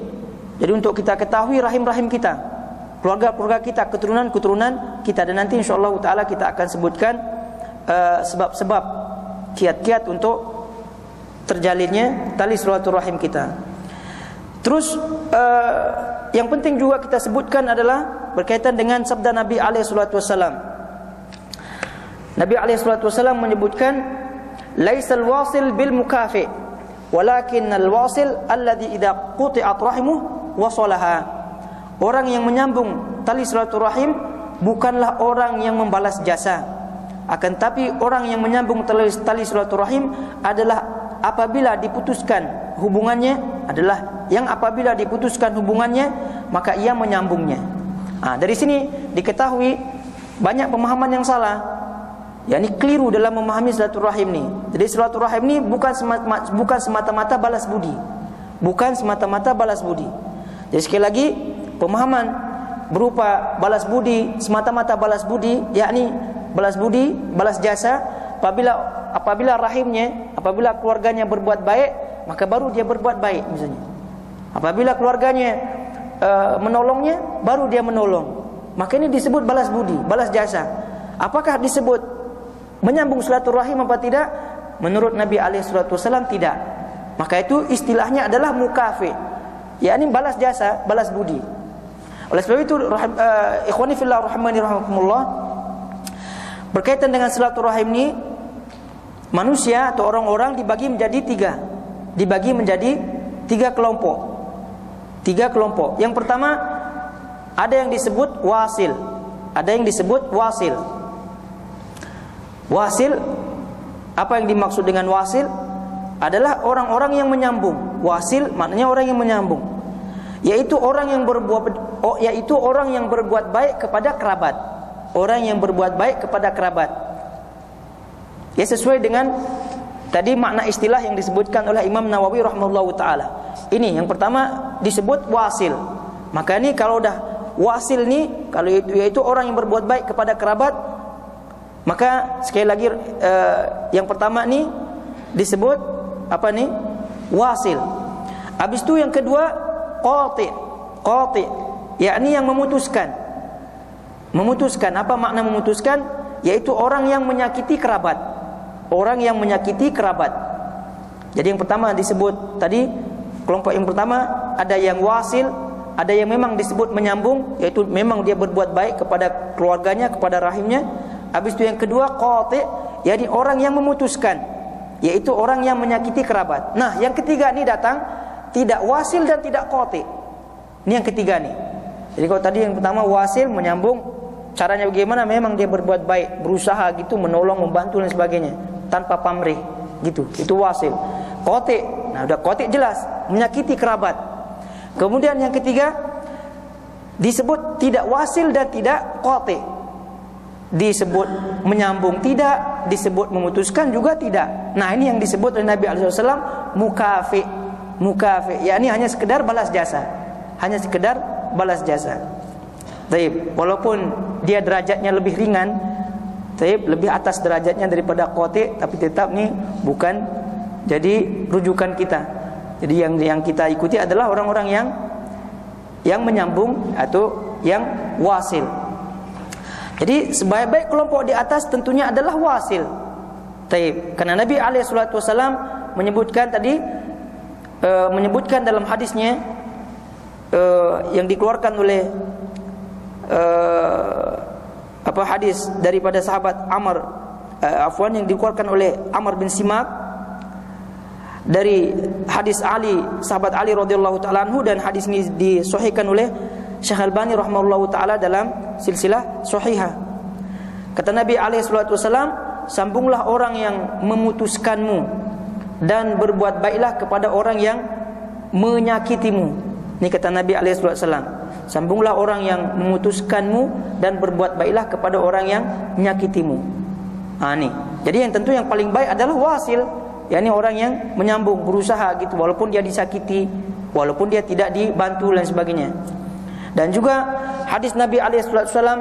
Jadi untuk kita ketahui rahim-rahim kita, keluarga-keluarga kita, keturunan-keturunan kita, dan nanti insyaallah taala kita akan sebutkan sebab-sebab, kiat-kiat untuk terjalinnya tali silaturahim kita. Terus yang penting juga kita sebutkan adalah berkaitan dengan sabda Nabi alaihi salatu wasallam. Nabi alaihi salatu wasallam menyebutkan, laisal wasil bil mukafi, walakinnal wasil alladhi idza quti'at rahimuhu wasalaha. Orang yang menyambung tali silaturahim bukanlah orang yang membalas jasa, akan tapi orang yang menyambung tali silaturahim adalah apabila diputuskan hubungannya, adalah yang apabila diputuskan hubungannya maka ia menyambungnya. Dari sini diketahui banyak pemahaman yang salah, yakni keliru dalam memahami silaturahim ni. Jadi silaturahim ni bukan semata-mata balas budi, bukan semata-mata balas budi. Jadi sekali lagi, pemahaman berupa balas budi, semata-mata balas budi, yakni balas budi, balas jasa apabila rahimnya, apabila keluarganya berbuat baik, maka baru dia berbuat baik misalnya. Apabila keluarganya menolongnya, baru dia menolong. Maka ini disebut balas budi, balas jasa. Apakah disebut menyambung silaturahim apa tidak? Menurut Nabi alaihi salatu wasallam tidak. Maka itu istilahnya adalah mukafi, yakni balas jasa, balas budi. Oleh sebab itu ikhwani fillah rahimani rahimakumullah, berkaitan dengan silaturahim ini, manusia atau orang-orang dibagi menjadi tiga kelompok. Yang pertama, ada yang disebut wasil. Wasil, apa yang dimaksud dengan wasil? Adalah orang-orang yang menyambung. Wasil maknanya orang yang menyambung, yaitu orang yang berbuat baik kepada kerabat. Orang yang berbuat baik kepada kerabat. Ya, sesuai dengan tadi makna istilah yang disebutkan oleh Imam Nawawi rahimahullahu taala. Ini yang pertama disebut wasil. Maka ini kalau dah wasil ni, kalau yaitu orang yang berbuat baik kepada kerabat, maka sekali lagi yang pertama ni disebut apa ni? Wasil. Habis itu yang kedua qati, yakni yang memutuskan. Memutuskan, apa makna memutuskan? Yaitu orang yang menyakiti kerabat. Orang yang menyakiti kerabat. Jadi yang pertama disebut tadi, kelompok yang pertama ada yang wasil, ada yang memang disebut menyambung, yaitu memang dia berbuat baik kepada keluarganya, kepada rahimnya. Habis itu yang kedua qati, yakni orang yang memutuskan, yaitu orang yang menyakiti kerabat. Nah, yang ketiga ni datang, tidak wasil dan tidak qati. Ini yang ketiga ni. Jadi kalau tadi yang pertama wasil, menyambung, caranya bagaimana? Memang dia berbuat baik, berusaha gitu, menolong, membantu dan sebagainya, tanpa pamrih gitu. Itu wasil. Qati, nah udah qati jelas, menyakiti kerabat. Kemudian yang ketiga disebut tidak wasil dan tidak qati. Disebut menyambung tidak, disebut memutuskan juga tidak. Nah, ini yang disebut oleh Nabi alaihi wasallam mukafi. Yakni hanya sekedar balas jasa. Hanya sekedar balas jasa. Taib, walaupun dia derajatnya lebih ringan, taib, lebih atas derajatnya daripada qati, tapi tetap ni bukan jadi rujukan kita. Jadi yang kita ikuti adalah orang-orang yang menyambung atau yang wasil. Jadi sebaik-baik kelompok di atas tentunya adalah wasil. Taib, karena Nabi alaihi salatu wasallam menyebutkan tadi, menyebutkan dalam hadisnya yang dikeluarkan oleh hadis daripada sahabat Amr, yang dikeluarkan oleh Amr bin Simak, dari hadis Ali, sahabat Ali radhiyallahu taala anhu, dan hadis ini disahihkan oleh Syekh Albani rahimahullahu taala dalam silsilah sahihah. Kata Nabi alaihi salatu wasallam, sambunglah orang yang memutuskanmu dan berbuat baiklah kepada orang yang menyakitimu. Ini kata Nabi alaihi salatu wasallam, sambunglah orang yang memutuskanmu dan berbuat baiklah kepada orang yang menyakitimu. Nih. Jadi yang tentu yang paling baik adalah wasil, yakni orang yang menyambung, berusaha gitu, walaupun dia disakiti, walaupun dia tidak dibantu dan sebagainya. Dan juga hadis Nabi alaihi wasallam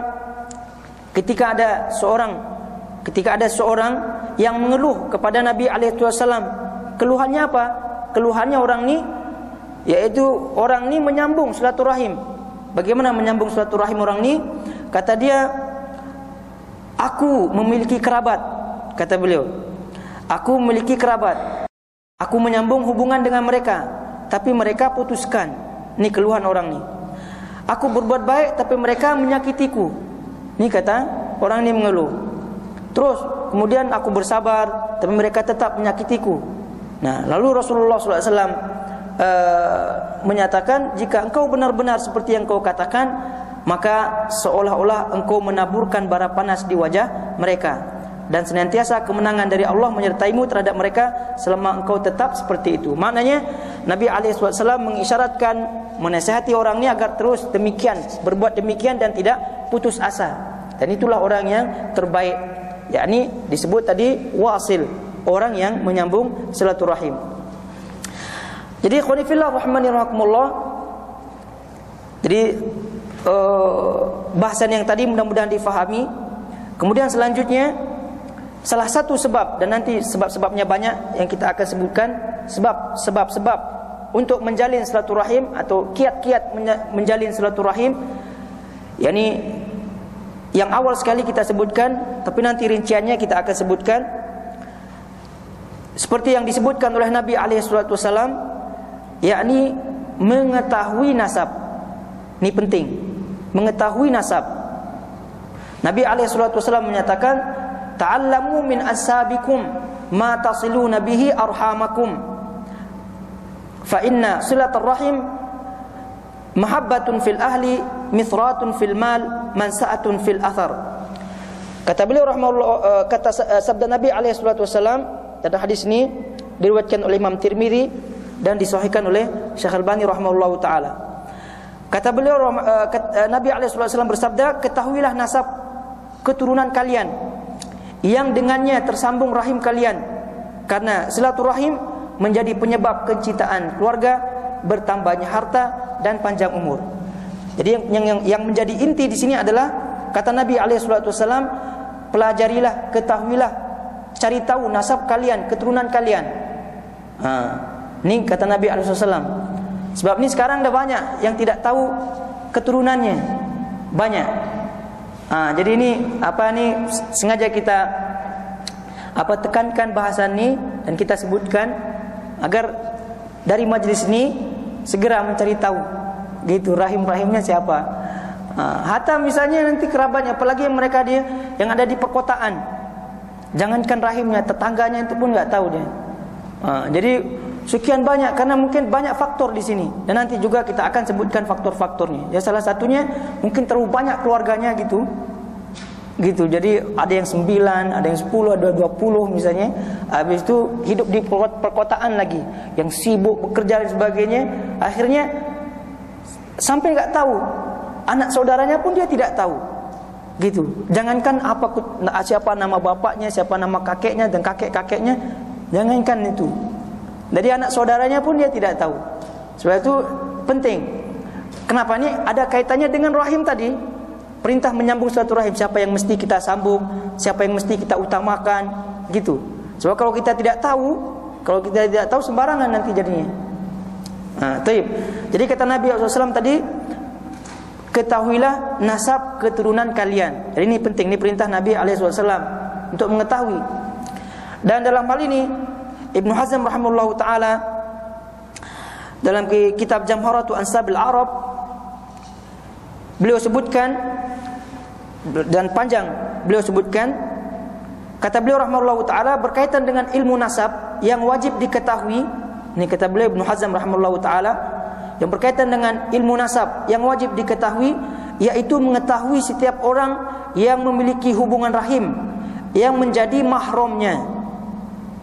ketika ada seorang yang mengeluh kepada Nabi alaihi wasallam, keluhannya apa? Keluhannya orang ni yaitu orang ni menyambung silaturahim. Bagaimana menyambung silaturahim orang ni? Kata dia, aku memiliki kerabat. Kata beliau, aku memiliki kerabat, aku menyambung hubungan dengan mereka, tapi mereka putuskan. Ni keluhan orang ni. Aku berbuat baik, tapi mereka menyakitiku. Ni kata orang ni mengeluh. Terus kemudian aku bersabar, tapi mereka tetap menyakitiku. Nah, lalu Rasulullah SAW menyatakan, jika engkau benar-benar seperti yang kau katakan, maka seolah-olah engkau menaburkan bara panas di wajah mereka, dan senantiasa kemenangan dari Allah menyertaimu terhadap mereka selama engkau tetap seperti itu. Maknanya Nabi SAW mengisyaratkan, menasihati orang ni agar terus demikian, berbuat demikian dan tidak putus asa. Dan itulah orang yang terbaik, yakni disebut tadi wasil, orang yang menyambung silaturahim. Jadi khonifillah rahmani rahimakumullah. Jadi bahasan yang tadi mudah-mudahan difahami. Kemudian selanjutnya, salah satu sebab, dan nanti sebab-sebabnya banyak yang kita akan sebutkan, sebab-sebab untuk menjalin silaturahim atau kiat-kiat menjalin silaturahim, yakni yang awal sekali kita sebutkan, tapi nanti rinciannya kita akan sebutkan. Seperti yang disebutkan oleh Nabi SAW, yakni mengetahui nasab. Ini penting, mengetahui nasab. Nabi SAW menyatakan, ta'allamu min asabikum ma tasiluna bihi arhamakum, fa inna silatul rahim mahabbatun fil ahli, mithratun fil mal, mansa'atun fil athar. Kata beliau rahimahullah, kata sabda Nabi SAW, dan hadis ini diriwayatkan oleh Imam Tirmizi dan disahihkan oleh Syekh Albani rahimahullah taala. Kata beliau, Nabi SAW bersabda, ketahuilah nasab keturunan kalian yang dengannya tersambung rahim kalian, karena silaturahim menjadi penyebab kecintaan keluarga, bertambahnya harta dan panjang umur. Jadi yang menjadi inti di sini adalah, kata Nabi SAW, pelajarilah, ketahuilah, cari tahu nasab kalian, keturunan kalian. Ini kata Nabi SAW. Sebab ni sekarang dah banyak yang tidak tahu keturunannya, banyak. Jadi ini sengaja kita tekankan bahasan ni dan kita sebutkan agar dari majlis ini segera mencari tahu, gitu, rahim-rahimnya siapa. Hatta misalnya nanti kerabatnya, apalagi yang mereka dia yang ada di perkotaan, jangankan rahimnya, tetangganya itu pun nggak tahu dia. Jadi sekian banyak, karena mungkin banyak faktor di sini, dan nanti juga kita akan sebutkan faktor-faktornya. Ya, salah satunya mungkin terlalu banyak keluarganya gitu. Jadi ada yang 9, ada yang 10, ada 20 misalnya. Habis itu hidup di perkotaan lagi, yang sibuk bekerja dan sebagainya. Akhirnya sampai nggak tahu, anak saudaranya pun dia tidak tahu. Gitu. Jangankan siapa nama bapaknya, siapa nama kakeknya dan kakek-kakeknya, jangankan itu. Jadi anak saudaranya pun dia tidak tahu. Sebab itu penting. Kenapa? Ini ada kaitannya dengan rahim tadi. Perintah menyambung silaturahim, siapa yang mesti kita sambung, siapa yang mesti kita utamakan, gitu. Sebab kalau kita tidak tahu sembarangan nanti jadinya. Taib. Jadi kata Nabi SAW tadi, ketahuilah nasab keturunan kalian. Jadi ini penting, ini perintah Nabi SAW untuk mengetahui. Dan dalam hal ini Ibnu Hazm rahimahullah taala dalam kitab Jamharatu Ansabil Arab, beliau sebutkan, dan panjang beliau sebutkan, kata beliau rahimahullah taala, berkaitan dengan ilmu nasab yang wajib diketahui. Ini kata beliau Ibnu Hazm rahimahullah taala, yang berkaitan dengan ilmu nasab yang wajib diketahui, yaitu mengetahui setiap orang yang memiliki hubungan rahim yang menjadi mahramnya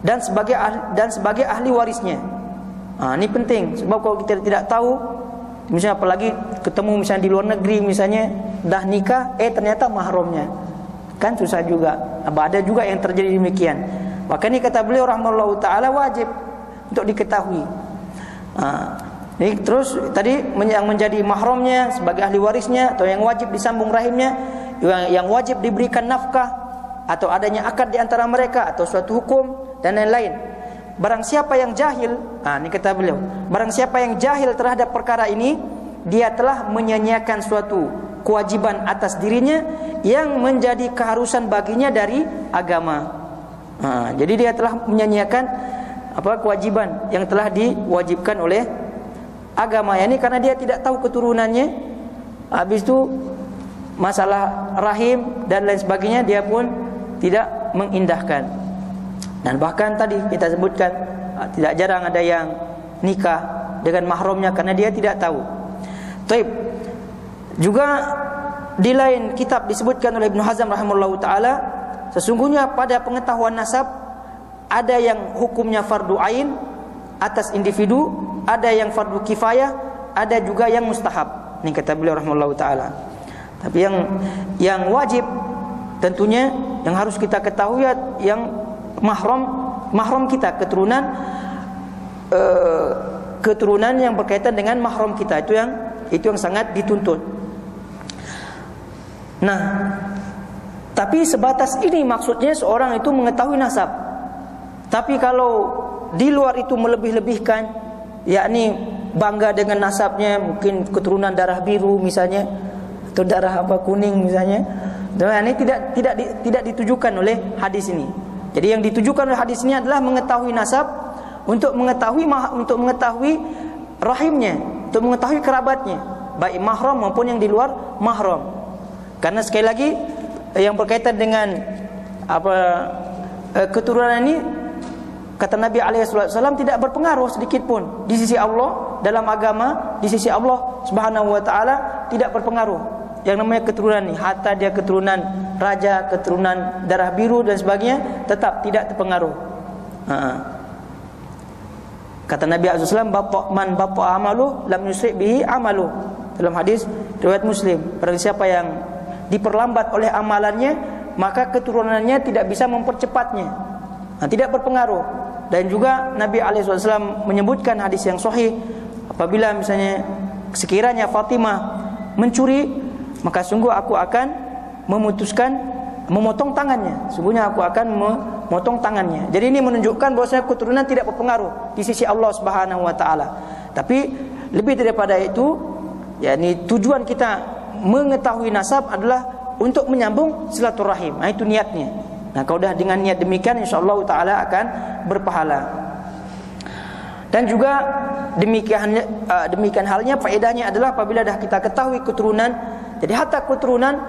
dan sebagai ahli warisnya. Ini penting, sebab kalau kita tidak tahu, misalnya apalagi ketemu misalnya di luar negeri, misalnya dah nikah, ternyata mahramnya, kan susah juga. Ada juga yang terjadi demikian. Maka ini kata beliau rahimahullah taala, wajib untuk diketahui. Ini terus tadi yang menjadi mahramnya sebagai ahli warisnya, atau yang wajib disambung rahimnya, yang wajib diberikan nafkah, atau adanya akad di antara mereka, atau suatu hukum dan lain-lain. barang siapa yang jahil, ini kata beliau, barang siapa yang jahil terhadap perkara ini, dia telah menyanyiakan suatu kewajiban atas dirinya yang menjadi keharusan baginya dari agama. Jadi dia telah menyanyiakan kewajiban yang telah diwajibkan oleh agama. Ini karena dia tidak tahu keturunannya. Habis itu masalah rahim dan lain sebagainya dia pun tidak mengindahkan. Dan bahkan tadi kita sebutkan tidak jarang ada yang nikah dengan mahramnya karena dia tidak tahu. Taib. Juga di lain kitab disebutkan oleh Ibnu Hazm rahimahullahu taala, sesungguhnya pada pengetahuan nasab ada yang hukumnya fardu ain atas individu, ada yang fardu kifayah, ada juga yang mustahab. Ini kata beliau rahimahullahu taala. Tapi yang wajib tentunya yang harus kita ketahui yang mahram kita, keturunan yang berkaitan dengan mahram kita, itu yang sangat dituntut. Nah, tapi sebatas ini maksudnya seorang itu mengetahui nasab. Tapi kalau di luar itu melebih-lebihkan, yakni bangga dengan nasabnya, mungkin keturunan darah biru misalnya, atau darah kuning misalnya, dan ini tidak ditujukan oleh hadis ini. Jadi yang ditujukan oleh hadis ini adalah mengetahui nasab, untuk mengetahui rahimnya, untuk mengetahui kerabatnya, baik mahram maupun yang di luar mahram. Karena sekali lagi yang berkaitan dengan keturunan ini, kata Nabi SAW, tidak berpengaruh sedikit pun di sisi Allah dalam agama, di sisi Allah Subhanahu wa taala tidak berpengaruh. Yang namanya keturunan ini, hatta dia keturunan raja, keturunan darah biru dan sebagainya, tetap tidak terpengaruh. Kata Nabi SAW, man batta amalu lam yusri bihi amalu. Dalam hadis riwayat Muslim, barang siapa yang diperlambat oleh amalannya, maka keturunannya tidak bisa mempercepatnya, tidak berpengaruh. Dan juga Nabi SAW menyebutkan hadis yang sahih, apabila misalnya sekiranya Fatimah mencuri, maka sungguh aku akan memotong tangannya. Sungguhnya aku akan memotong tangannya. Jadi ini menunjukkan bahwasanya keturunan tidak berpengaruh di sisi Allah Subhanahu wa taala. Tapi lebih daripada itu, yakni tujuan kita mengetahui nasab adalah untuk menyambung silaturahim. Itu niatnya. Nah, kalau dah dengan niat demikian, insyaallah taala akan berpahala. Dan juga demikian halnya faedahnya adalah apabila dah kita ketahui keturunan. Jadi hatta keturunan,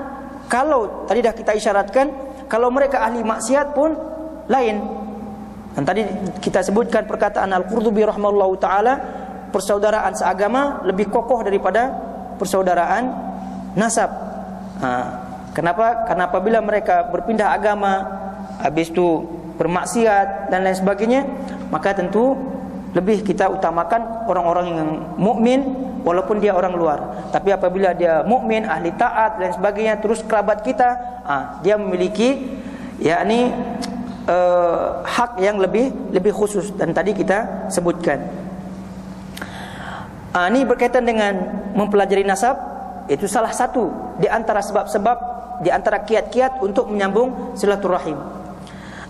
kalau tadi dah kita isyaratkan, kalau mereka ahli maksiat pun lain. Dan tadi kita sebutkan perkataan Al-Qurtubi rahimahullahu taala, persaudaraan seagama lebih kokoh daripada persaudaraan nasab. Kenapa? Karena apabila mereka berpindah agama, habis itu bermaksiat dan lain sebagainya, maka tentu lebih kita utamakan orang-orang yang mukmin walaupun dia orang luar. Tapi apabila dia mukmin, ahli taat dan sebagainya, terus kerabat kita, dia memiliki yakni hak yang lebih khusus, dan tadi kita sebutkan. Ini berkaitan dengan mempelajari nasab, itu salah satu di antara sebab-sebab, di antara kiat-kiat untuk menyambung silaturahim.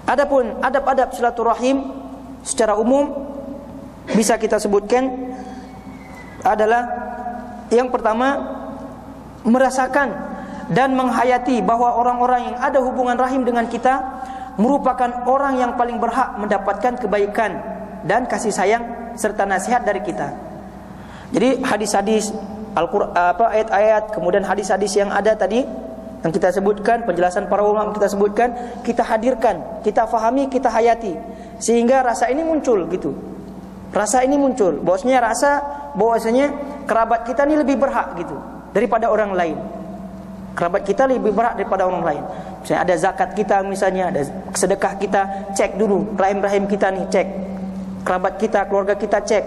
Adapun adab-adab silaturahim secara umum bisa kita sebutkan adalah yang pertama, merasakan dan menghayati bahwa orang-orang yang ada hubungan rahim dengan kita merupakan orang yang paling berhak mendapatkan kebaikan dan kasih sayang serta nasihat dari kita. Jadi hadis-hadis Al-Qur'an, ayat-ayat, kemudian hadis-hadis yang ada tadi yang kita sebutkan, penjelasan para ulama kita sebutkan, kita hadirkan, kita fahami, kita hayati, sehingga rasa ini muncul gitu. Rasa ini muncul, bahwasanya kerabat kita ini lebih berhak gitu daripada orang lain. Kerabat kita lebih berhak daripada orang lain. Misalnya ada zakat kita, misalnya ada sedekah kita, cek dulu rahim-rahim kita nih, cek. Kerabat kita, keluarga kita, cek.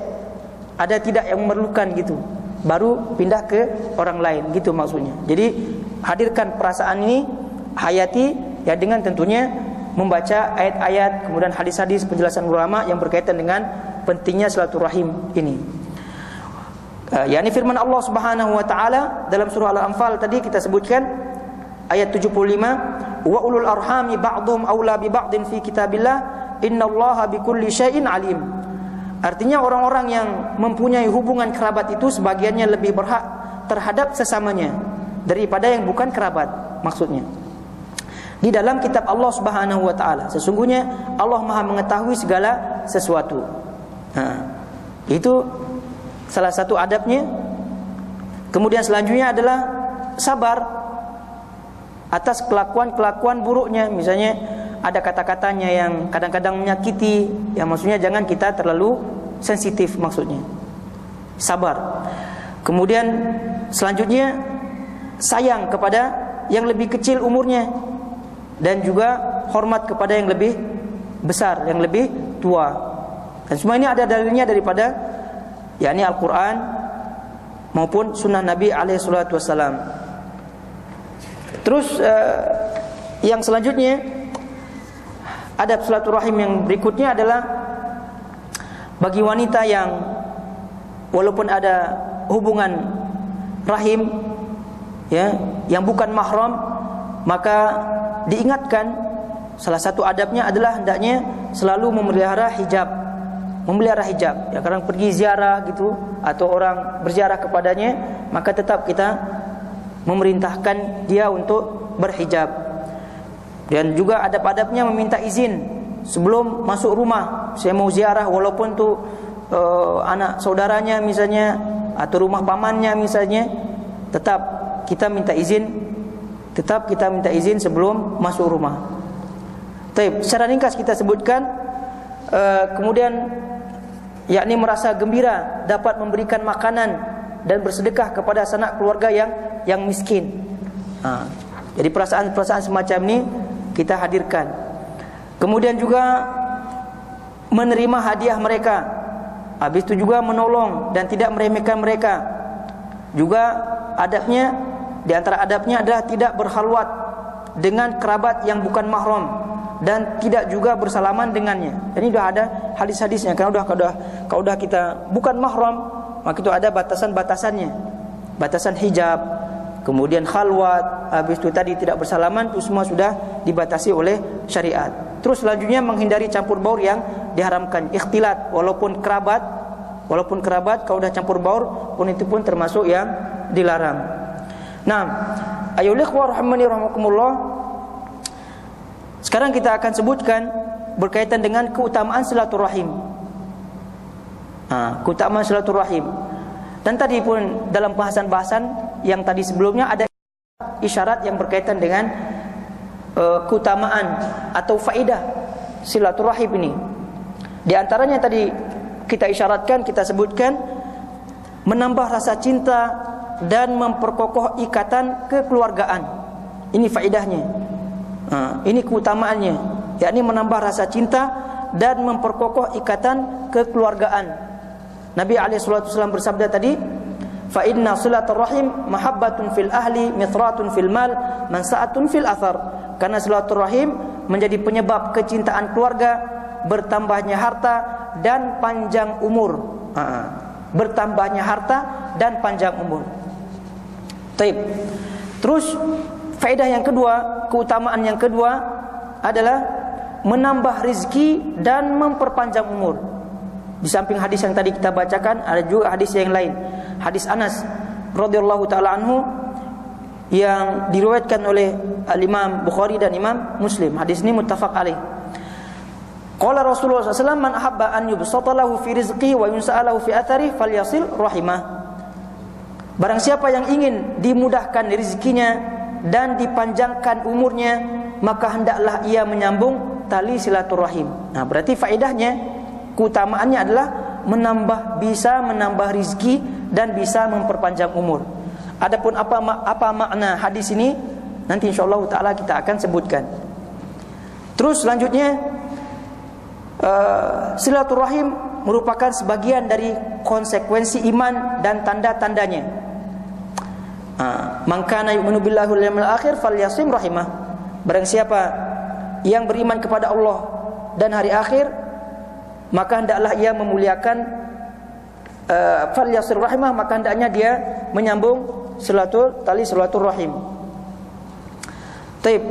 Ada tidak yang memerlukan gitu, baru pindah ke orang lain gitu maksudnya. Jadi hadirkan perasaan ini, hayati ya, dengan tentunya membaca ayat-ayat, kemudian hadis-hadis penjelasan ulama yang berkaitan dengan pentingnya silaturahim ini. yakni firman Allah Subhanahu wa taala dalam surah Al-Anfal tadi kita sebutkan ayat 75, wa ulul arhami ba'dhum aula bi ba'din fi kitabillah innallaha bikulli syai'in alim. Artinya orang-orang yang mempunyai hubungan kerabat itu sebagiannya lebih berhak terhadap sesamanya daripada yang bukan kerabat. Maksudnya di dalam kitab Allah Subhanahu wa taala, sesungguhnya Allah Maha mengetahui segala sesuatu. Itu salah satu adabnya. Kemudian selanjutnya adalah sabar atas kelakuan-kelakuan buruknya. Misalnya ada kata-katanya yang kadang-kadang menyakiti, yang maksudnya jangan kita terlalu sensitif maksudnya. Sabar. Kemudian selanjutnya sayang kepada yang lebih kecil umurnya, dan juga hormat kepada yang lebih besar, yang lebih tua. Dan semua ini ada dalilnya daripada yakni Al-Quran maupun Sunnah Nabi alaihissalatu wassalam. Terus yang selanjutnya, adab silaturahim yang berikutnya adalah bagi wanita yang walaupun ada hubungan rahim ya, yang bukan mahram, maka diingatkan salah satu adabnya adalah hendaknya selalu memelihara hijab. Memelihara hijab. Ya, kadang pergi ziarah gitu atau orang berziarah kepadanya, maka tetap kita memerintahkan dia untuk berhijab. Dan juga adab-adabnya meminta izin sebelum masuk rumah. Saya mau ziarah walaupun tu anak saudaranya misalnya atau rumah pamannya misalnya, tetap kita minta izin. Tetap kita minta izin sebelum masuk rumah. Baik, secara ringkas kita sebutkan, kemudian yakni merasa gembira dapat memberikan makanan dan bersedekah kepada sanak keluarga yang miskin. Jadi perasaan-perasaan semacam ini kita hadirkan. Kemudian juga menerima hadiah mereka. Habis itu juga menolong dan tidak meremehkan mereka. Juga adabnya, di antara adabnya adalah tidak berkhalwat dengan kerabat yang bukan mahram dan tidak juga bersalaman dengannya. Ini sudah ada hadis-hadisnya. Karena kalau sudah kita bukan mahram, maka itu ada batasan-batasannya. Batasan hijab, kemudian khalwat, habis itu tadi tidak bersalaman, itu semua sudah dibatasi oleh syariat. Terus selanjutnya menghindari campur baur yang diharamkan. Ikhtilat walaupun kerabat kalau sudah campur baur pun itu pun termasuk yang dilarang. Nah, ayolah ikhwah rahimani rahimakumullah. Sekarang kita akan sebutkan berkaitan dengan keutamaan silaturahim. Keutamaan silaturahim. Dan tadi pun dalam bahasan-bahasan yang tadi sebelumnya ada isyarat yang berkaitan dengan keutamaan atau faedah silaturahim ini. Di antaranya tadi kita isyaratkan, kita sebutkan menambah rasa cinta dan memperkokoh ikatan kekeluargaan. Ini faedahnya. Ini keutamaannya, yakni menambah rasa cinta dan memperkokoh ikatan kekeluargaan. Nabi SAW bersabda tadi, fa inna silaturahim mahabbatun fil ahli mithratun fil mal mansa'atun fil athar. Karena silaturahim menjadi penyebab kecintaan keluarga, bertambahnya harta dan panjang umur. Bertambahnya harta dan panjang umur. Taib. Terus faedah yang kedua, keutamaan yang kedua adalah menambah rezeki dan memperpanjang umur. Di samping hadis yang tadi kita bacakan, ada juga hadis yang lain. Hadis Anas radhiyallahu taala anhu yang diriwayatkan oleh Imam Bukhari dan Imam Muslim. Hadis ini muttafaq alaih. Qala Rasulullah sallallahu alaihi wasallam, man ahabba an yubsata lahu fi rizqihi wa yunsa'alahu fi atharihi falyasil rahimah. Barang siapa yang ingin dimudahkan rezekinya dan dipanjangkan umurnya, maka hendaklah ia menyambung tali silaturahim. Nah, berarti faedahnya, keutamaannya adalah bisa menambah rezeki dan bisa memperpanjang umur. Adapun apa makna hadis ini, nanti insyaallah taala kita akan sebutkan. Terus selanjutnya, silaturahim merupakan sebagian dari konsekuensi iman dan tanda-tandanya. Man kana yu'minu billahi wal yawmil akhir falyasim rahimah. Barang siapa yang beriman kepada Allah dan hari akhir, maka hendaklah ia memuliakan falyasir rahimah, maka hendaknya dia menyambung tali silaturahim. Taib.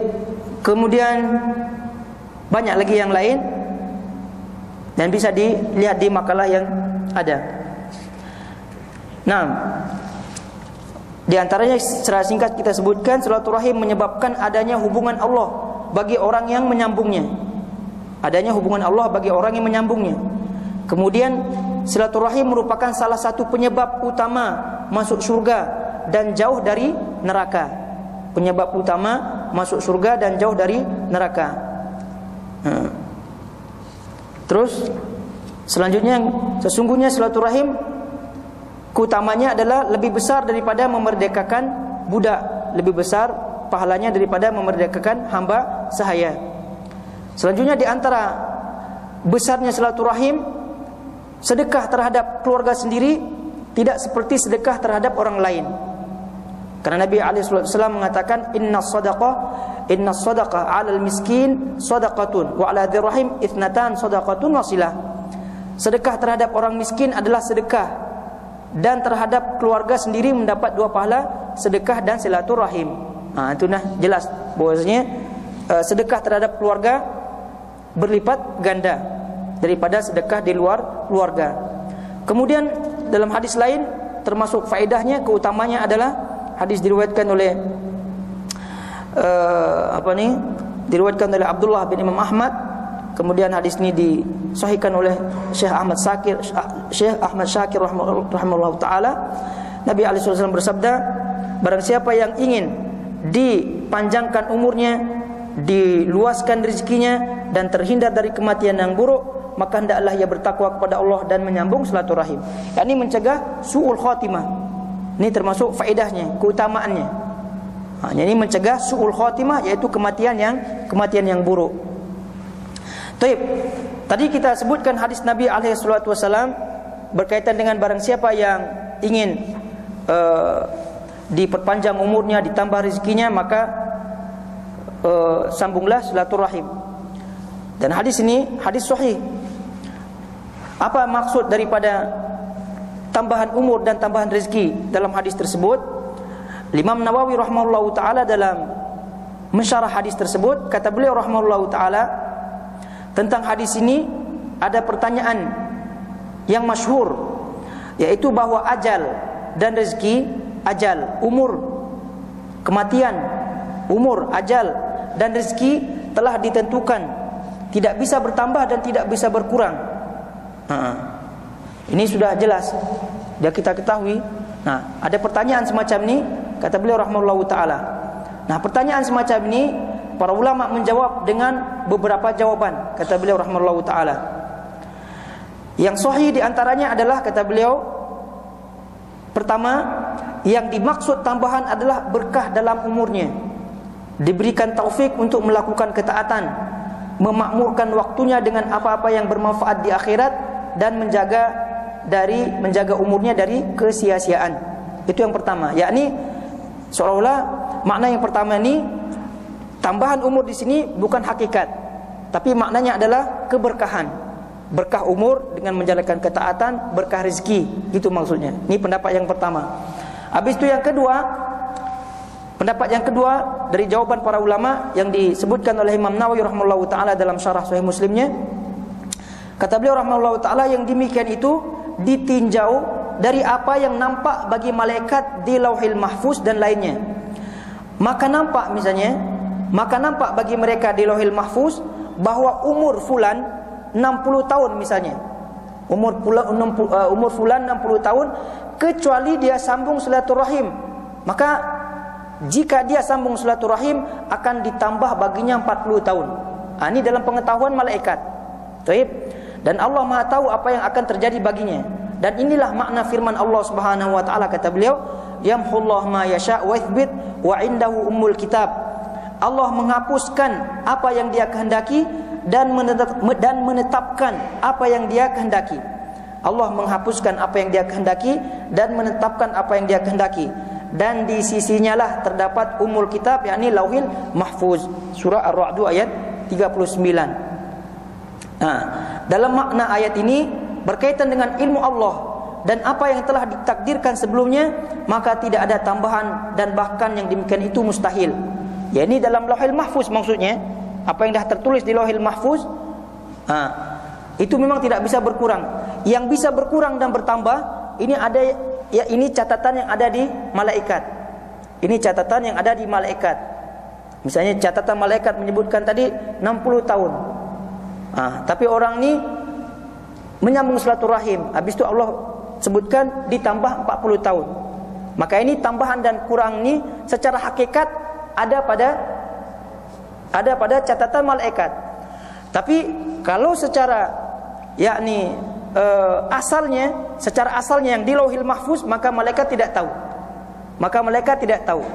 Kemudian banyak lagi yang lain. dan bisa dilihat di makalah yang ada. Nah, di antaranya secara singkat kita sebutkan, silaturahim menyebabkan adanya hubungan Allah bagi orang yang menyambungnya. Adanya hubungan Allah bagi orang yang menyambungnya. Kemudian silaturahim merupakan salah satu penyebab utama masuk surga dan jauh dari neraka. Penyebab utama masuk surga dan jauh dari neraka. Terus selanjutnya, sesungguhnya silaturahim keutamanya adalah lebih besar daripada memerdekakan budak, lebih besar pahalanya daripada memerdekakan hamba sahaya. Selanjutnya di antara besarnya silaturahim, sedekah terhadap keluarga sendiri tidak seperti sedekah terhadap orang lain. Karena Nabi SAW mengatakan, Inna sadaqah 'alal miskin sadaqatun wa 'ala dzir rahim ithnatan sadaqatun wasilah. Sedekah terhadap orang miskin adalah sedekah, dan terhadap keluarga sendiri mendapat 2 pahala, sedekah dan silaturahim. Itu jelas bahwasanya sedekah terhadap keluarga berlipat ganda daripada sedekah di luar keluarga. Kemudian dalam hadis lain termasuk faedahnya, keutamanya adalah hadis diriwayatkan oleh diriwayatkan oleh Abdullah bin Imam Ahmad. Kemudian hadis ini disahihkan oleh Syekh Ahmad Syakir rahimahullah taala. Nabi alaihi wasallam bersabda, barang siapa yang ingin dipanjangkan umurnya, diluaskan rezekinya, dan terhindar dari kematian yang buruk, maka hendaklah ia bertakwa kepada Allah dan menyambung silaturahim. Ini mencegah su'ul khatimah. Ini termasuk faedahnya, keutamaannya. Ini mencegah su'ul khatimah, yaitu kematian yang buruk. Taib. Tadi kita sebutkan hadis Nabi alaihi salatu wasallam berkaitan dengan barang siapa yang ingin diperpanjang umurnya, ditambah rezekinya, maka sambunglah silaturahim. Dan hadis ini hadis sahih. Apa maksud daripada tambahan umur dan tambahan rezeki dalam hadis tersebut? Imam Nawawi rahimahullahu taala dalam mensyarah hadis tersebut, kata beliau rahimahullahu taala, tentang hadis ini ada pertanyaan yang masyhur, yaitu bahwa ajal dan rezeki, ajal, umur, kematian, umur, ajal dan rezeki telah ditentukan, tidak bisa bertambah dan tidak bisa berkurang. Ini sudah jelas, dia kita ketahui. Nah, ada pertanyaan semacam ini, kata beliau rahimahullahu taala. Nah, pertanyaan semacam ini para ulama menjawab dengan beberapa jawaban, kata beliau rahimahullahu taala. Yang sahih di antaranya adalah, kata beliau, pertama, yang dimaksud tambahan adalah berkah dalam umurnya, diberikan taufik untuk melakukan ketaatan, memakmurkan waktunya dengan apa-apa yang bermanfaat di akhirat, dan menjaga umurnya dari kesia-siaan. Itu yang pertama. Yakni seolah-olah makna yang pertama ini, tambahan umur di sini bukan hakikat, tapi maknanya adalah keberkahan. Berkah umur dengan menjalankan ketaatan, berkah rezeki, gitu maksudnya. Ini pendapat yang pertama. Habis itu yang kedua, pendapat yang kedua dari jawaban para ulama yang disebutkan oleh Imam Nawawi rahimahullahu taala dalam syarah Sahih Muslimnya, kata beliau rahimahullahu taala, yang demikian itu ditinjau dari apa yang nampak bagi malaikat di Lauhil Mahfuz dan lainnya. Maka nampak bagi mereka di Lauhil Mahfuz bahwa umur fulan 60 tahun misalnya. Umur fulan 60 tahun kecuali dia sambung silaturahim. Maka jika dia sambung silaturahim akan ditambah baginya 40 tahun. Ini dalam pengetahuan malaikat. Baik. Dan Allah Maha tahu apa yang akan terjadi baginya. Dan inilah makna firman Allah Subhanahu wa taala, kata beliau, yamhullahu ma yasha wa yathbit wa indahu ummul kitab. Allah menghapuskan apa yang Dia kehendaki dan menetapkan apa yang Dia kehendaki. Allah menghapuskan apa yang Dia kehendaki dan menetapkan apa yang Dia kehendaki. Dan di sisinya lah terdapat ummul kitab, yakni Lauhil Mahfuz. Surah Ar-Ra'd ayat 39. Dalam makna ayat ini berkaitan dengan ilmu Allah dan apa yang telah ditakdirkan sebelumnya, maka tidak ada tambahan, dan bahkan yang demikian itu mustahil. Ya, ini dalam Lauhil Mahfuz maksudnya, apa yang dah tertulis di Lauhil Mahfuz. Itu memang tidak bisa berkurang. Yang bisa berkurang dan bertambah, ini ada, ya, ini catatan yang ada di malaikat. Ini catatan yang ada di malaikat. Misalnya catatan malaikat menyebutkan tadi 60 tahun. Tapi orang ini menyambung silaturahim, habis itu Allah sebutkan ditambah 40 tahun. Maka ini tambahan dan kurang ini secara hakikat ada pada catatan malaikat. Tapi kalau secara yakni secara asalnya yang di Lauhil Mahfuz, maka malaikat tidak tahu.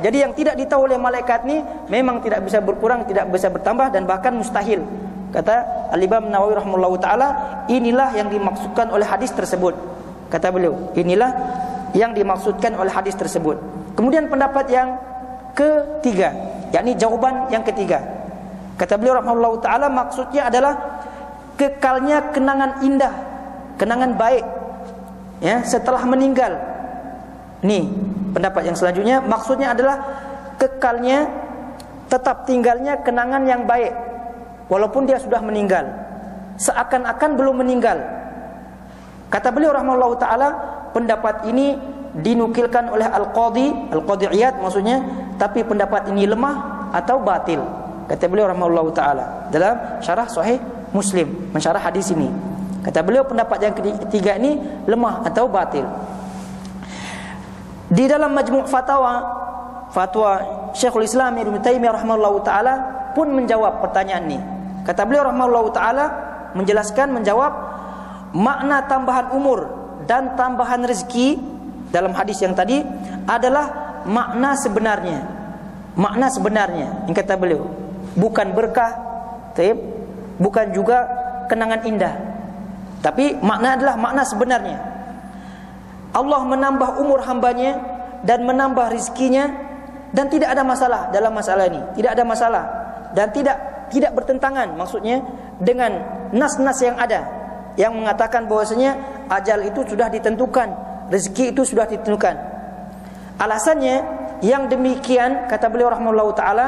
Jadi yang tidak ditahu oleh malaikat ini memang tidak bisa berkurang, tidak bisa bertambah, dan bahkan mustahil. Kata Al-Imam Nawawi rahimahullahu taala, inilah yang dimaksudkan oleh hadis tersebut. Kata beliau, inilah yang dimaksudkan oleh hadis tersebut. Kemudian pendapat yang ketiga, yakni jawaban yang ketiga. Kata beliau rahimahullahu taala, maksudnya adalah kekalnya kenangan indah, kenangan baik, ya, setelah meninggal. Nih, pendapat yang selanjutnya, maksudnya adalah kekalnya, tetap tinggalnya kenangan yang baik walaupun dia sudah meninggal, seakan-akan belum meninggal. Kata beliau rahimahullahu taala, pendapat ini dinukilkan oleh Al-Qadhi Iyad maksudnya, tapi pendapat ini lemah atau batil. Kata beliau rahimahullahu taala dalam syarah Sahih Muslim, mensyarah hadis ini. Kata beliau pendapat yang ketiga ini lemah atau batil. Di dalam Majmu' Fatwa Syekhul Islam Ibnu Taimiyah rahimahullahu taala pun menjawab pertanyaan ini. Kata beliau rahimahullahu taala menjawab makna tambahan umur dan tambahan rezeki dalam hadis yang tadi adalah makna sebenarnya. Makna sebenarnya yang kata beliau, bukan berkah, bukan juga kenangan indah, tapi makna adalah makna sebenarnya. Allah menambah umur hambanya dan menambah rezekinya, dan tidak ada masalah dalam masalah ini. Tidak ada masalah dan tidak bertentangan maksudnya dengan nas-nas yang ada yang mengatakan bahwasanya ajal itu sudah ditentukan, rezeki itu sudah ditentukan. Alasannya yang demikian, kata beliau rahimahullahu taala,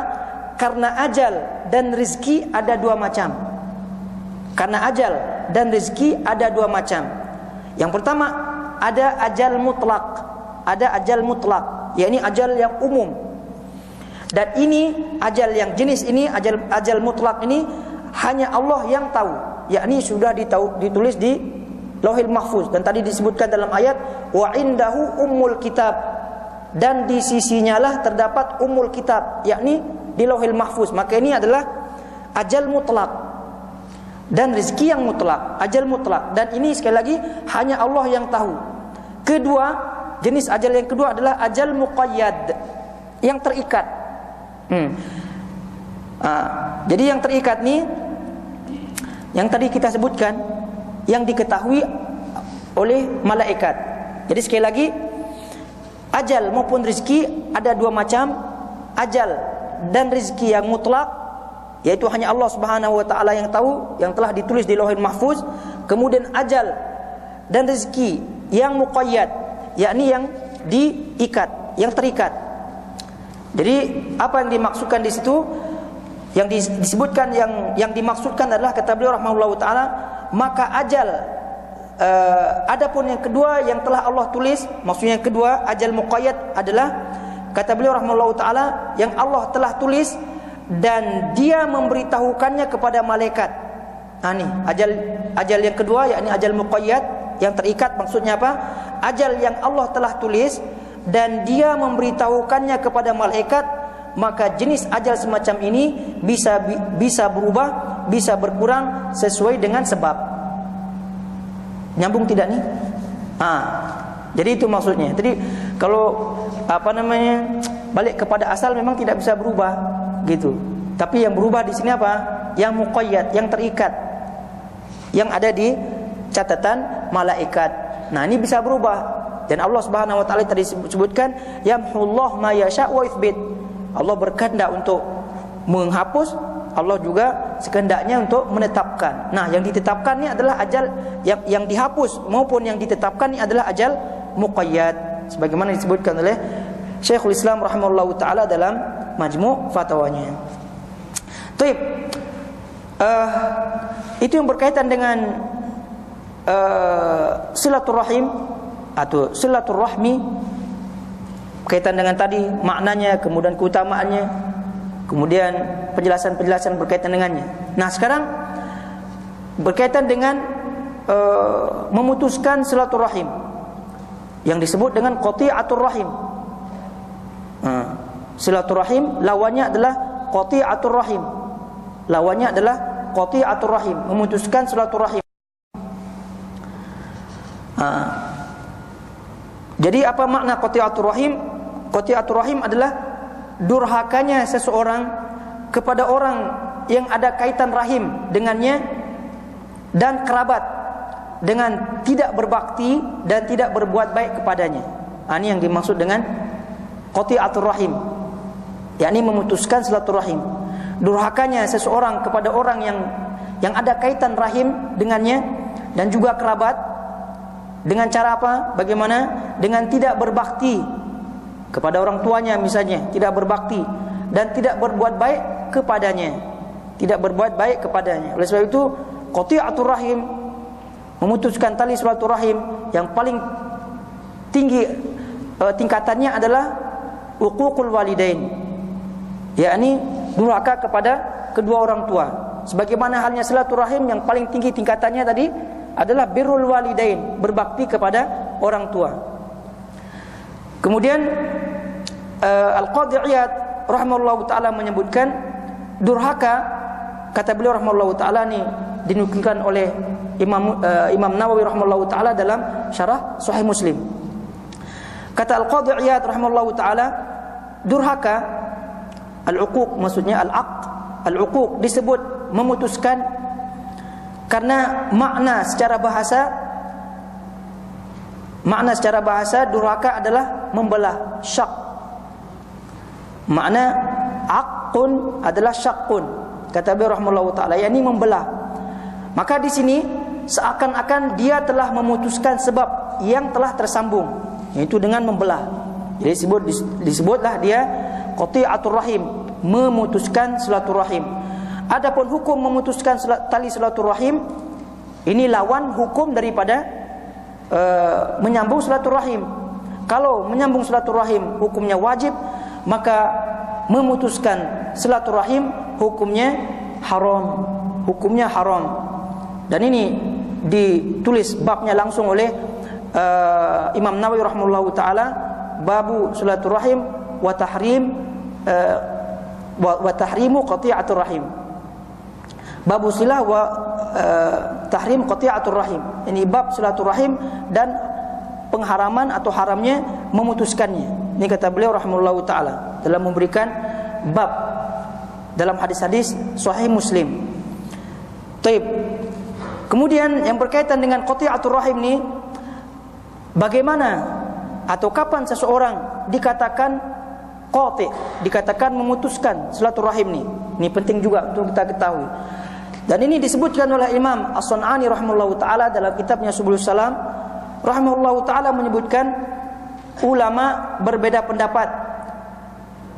karena ajal dan rezeki ada dua macam. Karena ajal dan rezeki ada dua macam. Yang pertama, ada ajal mutlak. Ada ajal mutlak, yakni ajal yang umum. Dan ini ajal yang jenis ini, ajal mutlak ini hanya Allah yang tahu, yakni sudah ditulis di Lauhil Mahfuz. Dan tadi disebutkan dalam ayat wa indahu ummul kitab, dan di sisinya lah terdapat ummul kitab, yakni di Lauhil Mahfuz. Maka ini adalah ajal mutlak dan rezeki yang mutlak, ajal mutlak. Dan ini sekali lagi hanya Allah yang tahu. Kedua, jenis ajal yang kedua adalah ajal muqayyad, yang terikat. Jadi yang terikat nih, yang tadi kita sebutkan, yang diketahui oleh malaikat. Jadi sekali lagi, ajal maupun rezeki ada dua macam. Ajal dan rezeki yang mutlak, yaitu hanya Allah Subhanahu wa taala yang tahu, yang telah ditulis di Lauhil Mahfuz. Kemudian ajal dan rezeki yang muqayyad, yakni yang diikat, yang terikat. Jadi apa yang dimaksudkan di situ, yang disebutkan, yang dimaksudkan adalah, kata beliau rahimahullahu taala, maka ajal adapun yang kedua yang telah Allah tulis, maksudnya yang kedua ajal muqayyad adalah, kata beliau rahimahullahu taala, yang Allah telah tulis dan dia memberitahukannya kepada malaikat. Ini ajal yang kedua, yakni ajal muqayyad yang terikat. Maksudnya apa? Ajal yang Allah telah tulis dan dia memberitahukannya kepada malaikat. Maka jenis ajal semacam ini bisa berubah, bisa berkurang sesuai dengan sebab. Nyambung tidak nih? Jadi itu maksudnya. Jadi kalau balik kepada asal memang tidak bisa berubah gitu. Tapi yang berubah di sini apa? Yang muqayyad, yang terikat, yang ada di catatan malaikat. Nah, ini bisa berubah. Dan Allah Subhanahu wa taala tadi sebutkan, yamhullahu ma yasha wa yuthbit. Allah berkehendak untuk menghapus, Allah juga sekehendaknya untuk menetapkan. Nah, yang ditetapkan ini adalah ajal yang dihapus maupun yang ditetapkan ini adalah ajal muqayyad, sebagaimana disebutkan oleh Syekhul Islam rahimahullahu taala dalam Majmu' Fatwanya. Baik. Itu yang berkaitan dengan silaturahim atau silaturahmi berkaitan dengan tadi maknanya, kemudian keutamaannya, kemudian penjelasan-penjelasan berkaitan dengannya. Nah, sekarang berkaitan dengan memutuskan silaturahim yang disebut dengan qati'atur rahim. Silaturahim lawannya adalah qati'atur rahim. Lawannya adalah qati'atur rahim, memutuskan silaturahim. Jadi apa makna qati'atur rahim? Qati'atur rahim adalah durhakanya seseorang kepada orang yang ada kaitan rahim dengannya dan kerabat, dengan tidak berbakti dan tidak berbuat baik kepadanya. Ini yang dimaksud dengan qati'atur rahim, yakni memutuskan silaturahim. Durhakanya seseorang kepada orang yang ada kaitan rahim dengannya dan juga kerabat, dengan cara apa? Bagaimana? Dengan tidak berbakti kepada orang tuanya misalnya, tidak berbakti dan tidak berbuat baik kepadanya. Tidak berbuat baik kepadanya. Oleh sebab itu, qati'atur rahim, memutuskan tali silaturahim yang paling tinggi tingkatannya adalah uququl walidain, yakni durhaka kepada kedua orang tua. Sebagaimana halnya silaturahim yang paling tinggi tingkatannya tadi adalah birrul walidain, berbakti kepada orang tua. Kemudian Al-Qadhi Iyad rahimahullahu taala menyebutkan durhaka, kata beliau rahimahullahu taala, ini dinukilkan oleh Imam Nawawi rahimahullahu taala dalam syarah Sahih Muslim. Kata Al-Qadhi Iyad rahimahullahu taala, durhaka, al-uquq maksudnya al-uquq disebut memutuskan karena makna secara bahasa durhaka adalah membelah, syak. Makna aqun adalah syaqqun, kata beliau rahimahullahu taala, yakni membelah. Maka di sini seakan-akan dia telah memutuskan sebab yang telah tersambung, yaitu dengan membelah. Jadi disebutlah dia qati'atur rahim, memutuskan silaturahim. Adapun hukum memutuskan tali silaturahim, ini lawan hukum daripada menyambung silaturahim. Kalau menyambung silaturahim hukumnya wajib, maka memutuskan silaturahim hukumnya haram. Hukumnya haram. Dan ini ditulis babnya langsung oleh Imam Nawawi rahimahullahu taala, babu silaturahim wa tahrimu qati'atur rahim. Babu silah wa tahrim qati'atur rahim. Ini bab silaturahim dan pengharaman atau haramnya memutuskannya. Ini kata beliau rahimahullahu taala dalam memberikan bab dalam hadis-hadis Sahih Muslim. Taib. Kemudian yang berkaitan dengan qati'atur rahim ini, bagaimana atau kapan seseorang dikatakan qati', dikatakan memutuskan silaturahim ini? Ini penting juga untuk kita ketahui. Dan ini disebutkan oleh Imam As-Sun'ani rahimahullahu taala dalam kitabnya Subulus Salam. Rahimahullahu taala menyebutkan ulama berbeda pendapat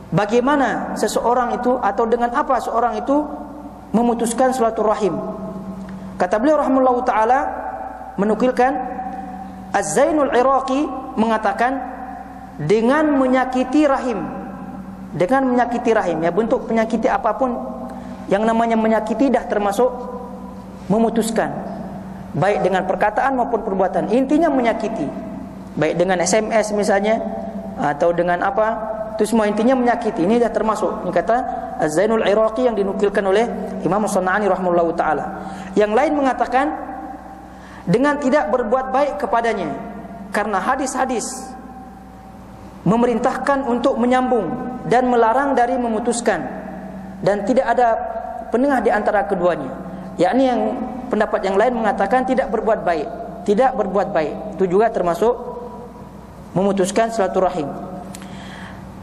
bagaimana seseorang itu atau dengan apa seorang itu memutuskan silaturahim. Kata beliau rahimahullahu taala menukilkan Az-Zainul Iraqi mengatakan dengan menyakiti rahim. Dengan menyakiti rahim, ya, bentuk penyakiti apapun yang namanya menyakiti dah termasuk memutuskan, baik dengan perkataan maupun perbuatan. Intinya menyakiti, baik dengan SMS misalnya atau dengan apa, itu semua intinya menyakiti. Ini dah termasuk. Ini kata Az-Zainul Iraqi yang dinukilkan oleh Imam As-Sun'ani rahimahullahu taala. Yang lain mengatakan dengan tidak berbuat baik kepadanya, karena hadis-hadis memerintahkan untuk menyambung dan melarang dari memutuskan, dan tidak ada penengah di antara keduanya. Yakni yang pendapat yang lain mengatakan tidak berbuat baik. Tidak berbuat baik itu juga termasuk memutuskan silaturahim.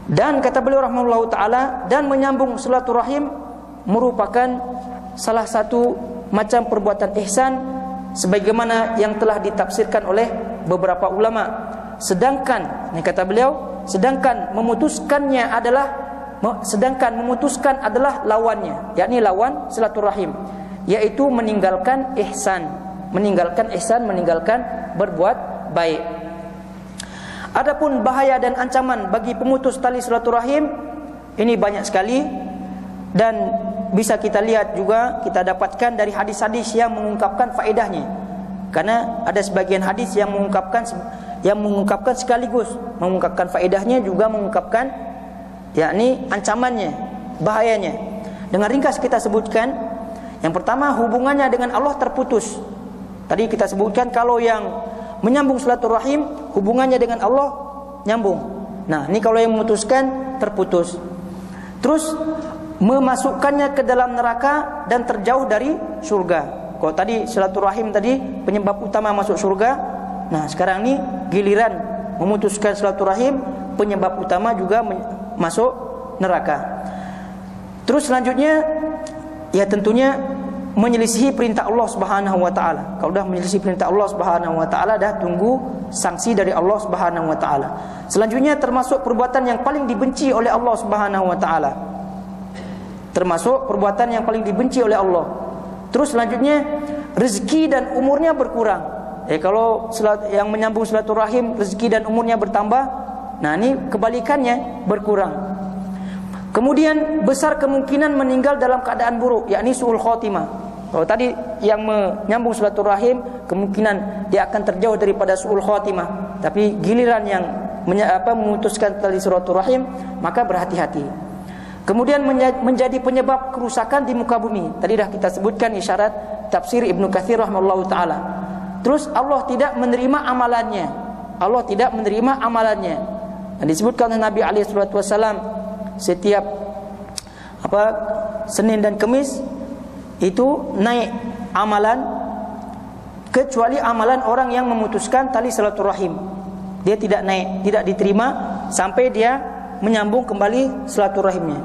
Dan kata beliau rahimahullahu taala, dan menyambung silaturahim merupakan salah satu macam perbuatan ihsan sebagaimana yang telah ditafsirkan oleh beberapa ulama. Sedangkan ini kata beliau, sedangkan memutuskan adalah lawannya, yakni lawan silaturahim, yaitu meninggalkan ihsan. meninggalkan ihsan, meninggalkan berbuat baik. Adapun bahaya dan ancaman bagi pemutus tali silaturahim ini banyak sekali, dan bisa kita lihat juga, kita dapatkan dari hadis-hadis yang mengungkapkan faedahnya. Karena ada sebagian hadis yang mengungkapkan sekaligus, mengungkapkan faedahnya juga mengungkapkan yakni ancamannya, bahayanya. Dengan ringkas kita sebutkan, yang pertama hubungannya dengan Allah terputus. Tadi kita sebutkan kalau yang menyambung silaturahim hubungannya dengan Allah nyambung. Nah, ini kalau yang memutuskan terputus. Terus memasukkannya ke dalam neraka dan terjauh dari surga. Kalau tadi silaturahim tadi penyebab utama masuk surga, nah sekarang ini giliran memutuskan silaturahim penyebab utama juga masuk neraka. Terus selanjutnya ya tentunya menyelisihi perintah Allah Subhanahu wa taala. Kalau dah menyelisihi perintah Allah Subhanahu wa taala, dah tunggu sanksi dari Allah Subhanahu wa taala. Selanjutnya termasuk perbuatan yang paling dibenci oleh Allah Subhanahu wa taala. Termasuk perbuatan yang paling dibenci oleh Allah. Terus selanjutnya rezeki dan umurnya berkurang. Kalau yang menyambung silaturahim rezeki dan umurnya bertambah, nah ini kebalikannya berkurang. Kemudian besar kemungkinan meninggal dalam keadaan buruk, yakni su'ul khotimah. Kalau tadi yang menyambung silaturahim kemungkinan dia akan terjauh daripada su'ul khotimah, tapi giliran yang memutuskan tali silaturahim maka berhati-hati. Kemudian menjadi penyebab kerusakan di muka bumi. Tadi dah kita sebutkan isyarat tafsir Ibnu Katsir rahimahullahu taala. Terus Allah tidak menerima amalannya. Allah tidak menerima amalannya. Dan disebutkan oleh Nabi alaihi salatu wasallam, setiap Senin dan Kamis itu naik amalan, kecuali amalan orang yang memutuskan tali silaturahim. Dia tidak naik, tidak diterima sampai dia menyambung kembali silaturahimnya.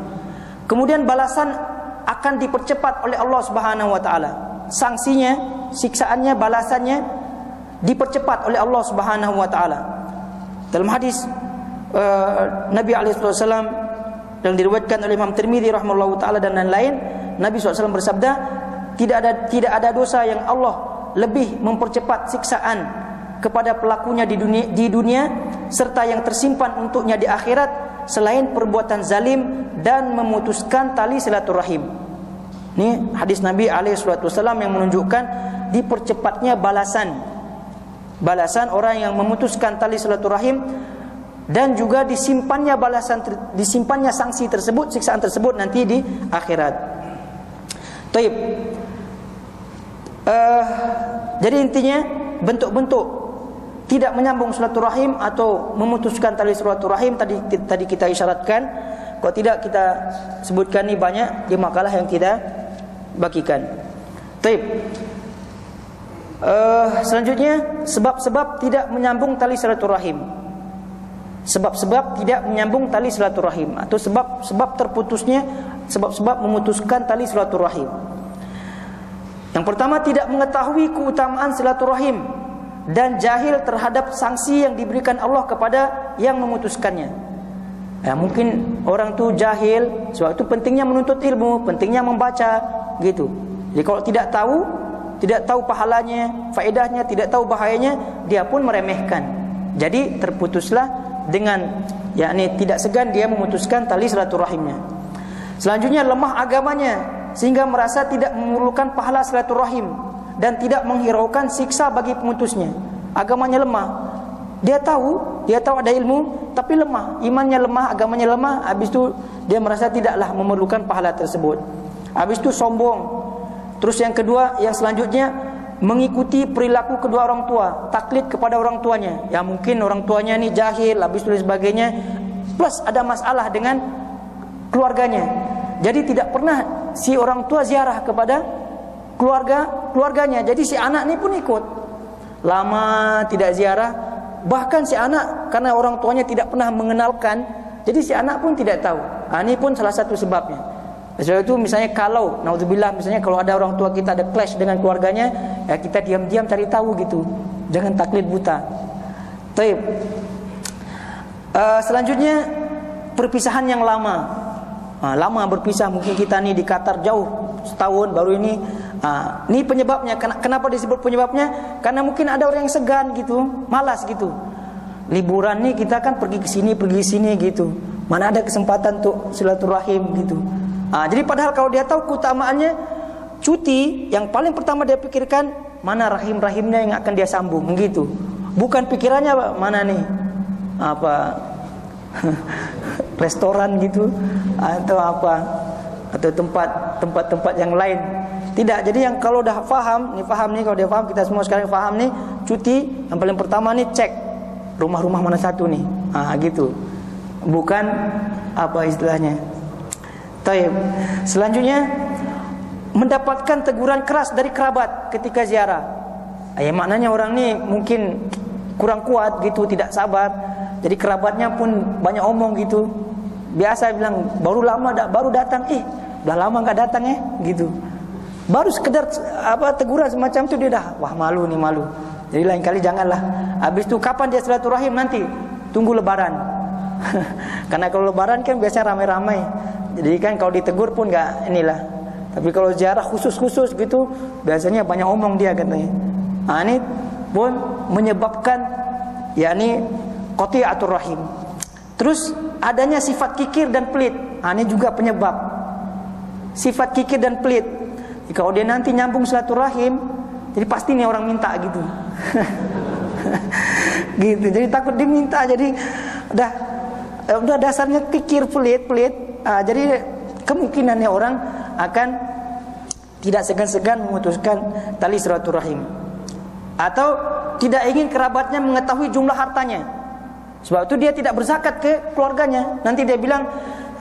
Kemudian balasan akan dipercepat oleh Allah Subhanahu wa taala. Sanksinya, siksaannya, balasannya dipercepat oleh Allah Subhanahu wa taala. Dalam hadis Nabi alaihi wasallam yang diriwayatkan oleh Imam Tirmidzi rahimahullahu taala dan lain-lain, Nabi SAW bersabda, tidak ada dosa yang Allah lebih mempercepat siksaan kepada pelakunya di dunia serta yang tersimpan untuknya di akhirat selain perbuatan zalim dan memutuskan tali silaturahim. Ini hadis Nabi alaihi wasallam yang menunjukkan dipercepatnya balasan orang yang memutuskan tali silaturahim, dan juga disimpannya sanksi tersebut, siksaan tersebut nanti di akhirat. Taib. Jadi intinya bentuk-bentuk tidak menyambung silaturahim atau memutuskan tali silaturahim tadi kita isyaratkan. Kalau tidak kita sebutkan ini banyak di makalah yang kita bagikan. Taib. Selanjutnya sebab-sebab tidak menyambung tali silaturahim. Sebab-sebab tidak menyambung tali silaturahim atau sebab terputusnya, sebab-sebab memutuskan tali silaturahim. Yang pertama, tidak mengetahui keutamaan silaturahim dan jahil terhadap sanksi yang diberikan Allah kepada yang memutuskannya. Mungkin orang tu jahil, sebab itu pentingnya menuntut ilmu, pentingnya membaca, gitu. Jadi kalau tidak tahu pahalanya, faedahnya, tidak tahu bahayanya, dia pun meremehkan. Jadi terputuslah dengan tidak segan dia memutuskan tali silaturahimnya. Selanjutnya lemah agamanya sehingga merasa tidak memerlukan pahala silaturahim dan tidak menghiraukan siksa bagi pemutusnya. Agamanya lemah. Dia tahu ada ilmu tapi lemah, imannya lemah, agamanya lemah, habis itu dia merasa tidaklah memerlukan pahala tersebut. Habis itu sombong. Terus yang kedua, yang selanjutnya mengikuti perilaku kedua orang tua, taklid kepada orang tuanya. Ya mungkin orang tuanya ni jahil, habis itu sebagainya, plus ada masalah dengan keluarganya. Jadi tidak pernah si orang tua ziarah kepada keluarganya. Jadi si anak ni pun ikut. Lama tidak ziarah, bahkan si anak karena orang tuanya tidak pernah mengenalkan, jadi si anak pun tidak tahu. Ini pun salah satu sebabnya. Sebab itu misalnya kalau naudzubillah, misalnya kalau ada orang tua kita ada clash dengan keluarganya, ya kita diam-diam cari tahu gitu. Jangan taklid buta. Taib. Selanjutnya perpisahan yang lama. Lama berpisah, mungkin kita nih di Qatar jauh setahun, baru ini Ini penyebabnya. Kenapa disebut penyebabnya? Karena mungkin ada orang yang segan gitu, malas gitu. Liburan nih kita kan pergi ke sini gitu. Mana ada kesempatan untuk silaturahim gitu. Jadi padahal kalau dia tahu keutamaannya, cuti yang paling pertama dia pikirkan mana rahim-rahimnya yang akan dia sambung gitu. Bukan pikirannya mana nih restoran gitu atau atau tempat yang lain. Tidak. Jadi yang kalau udah paham nih kalau dia paham, kita semua sekarang paham nih, cuti yang paling pertama nih cek rumah-rumah mana satu nih. Gitu. Bukan istilahnya. Taib. Selanjutnya mendapatkan teguran keras dari kerabat ketika ziarah. Maknanya orang nih mungkin kurang kuat gitu, tidak sabar. Jadi kerabatnya pun banyak omong gitu. Biasa bilang baru datang, udah lama enggak datang gitu. Baru sekedar teguran semacam itu dia dah malu. Jadi lain kali janganlah. Habis itu kapan dia silaturahim nanti? Tunggu lebaran. Karena kalau lebaran kan biasanya ramai-ramai. Jadi kan kalau ditegur pun enggak inilah. Tapi kalau ziarah khusus gitu, biasanya banyak omong dia katanya. Ini pun menyebabkan qati'atur rahim. Terus adanya sifat kikir dan pelit. Ini juga penyebab. Sifat kikir dan pelit. Kalau dia nanti nyambung silaturahim, jadi pasti nih orang minta gitu. Gitu. Jadi takut diminta, jadi udah dasarnya kikir, pelit. Jadi kemungkinannya orang akan tidak segan-segan memutuskan tali silaturahim. Atau tidak ingin kerabatnya mengetahui jumlah hartanya. Sebab itu dia tidak berzakat ke keluarganya. Nanti dia bilang,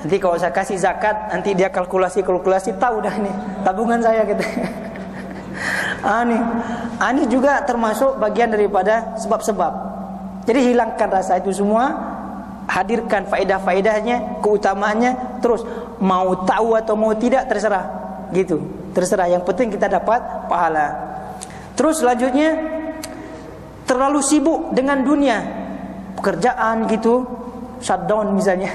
nanti kalau saya kasih zakat, nanti dia kalkulasi tahu dah ini tabungan saya gitu. Ini juga termasuk bagian daripada sebab-sebab. Jadi hilangkan rasa itu semua, hadirkan faedah-faedahnya, keutamaannya, terus mau tahu atau mau tidak terserah gitu. Terserah, yang penting kita dapat pahala. Terus selanjutnya terlalu sibuk dengan dunia, pekerjaan gitu, shutdown misalnya.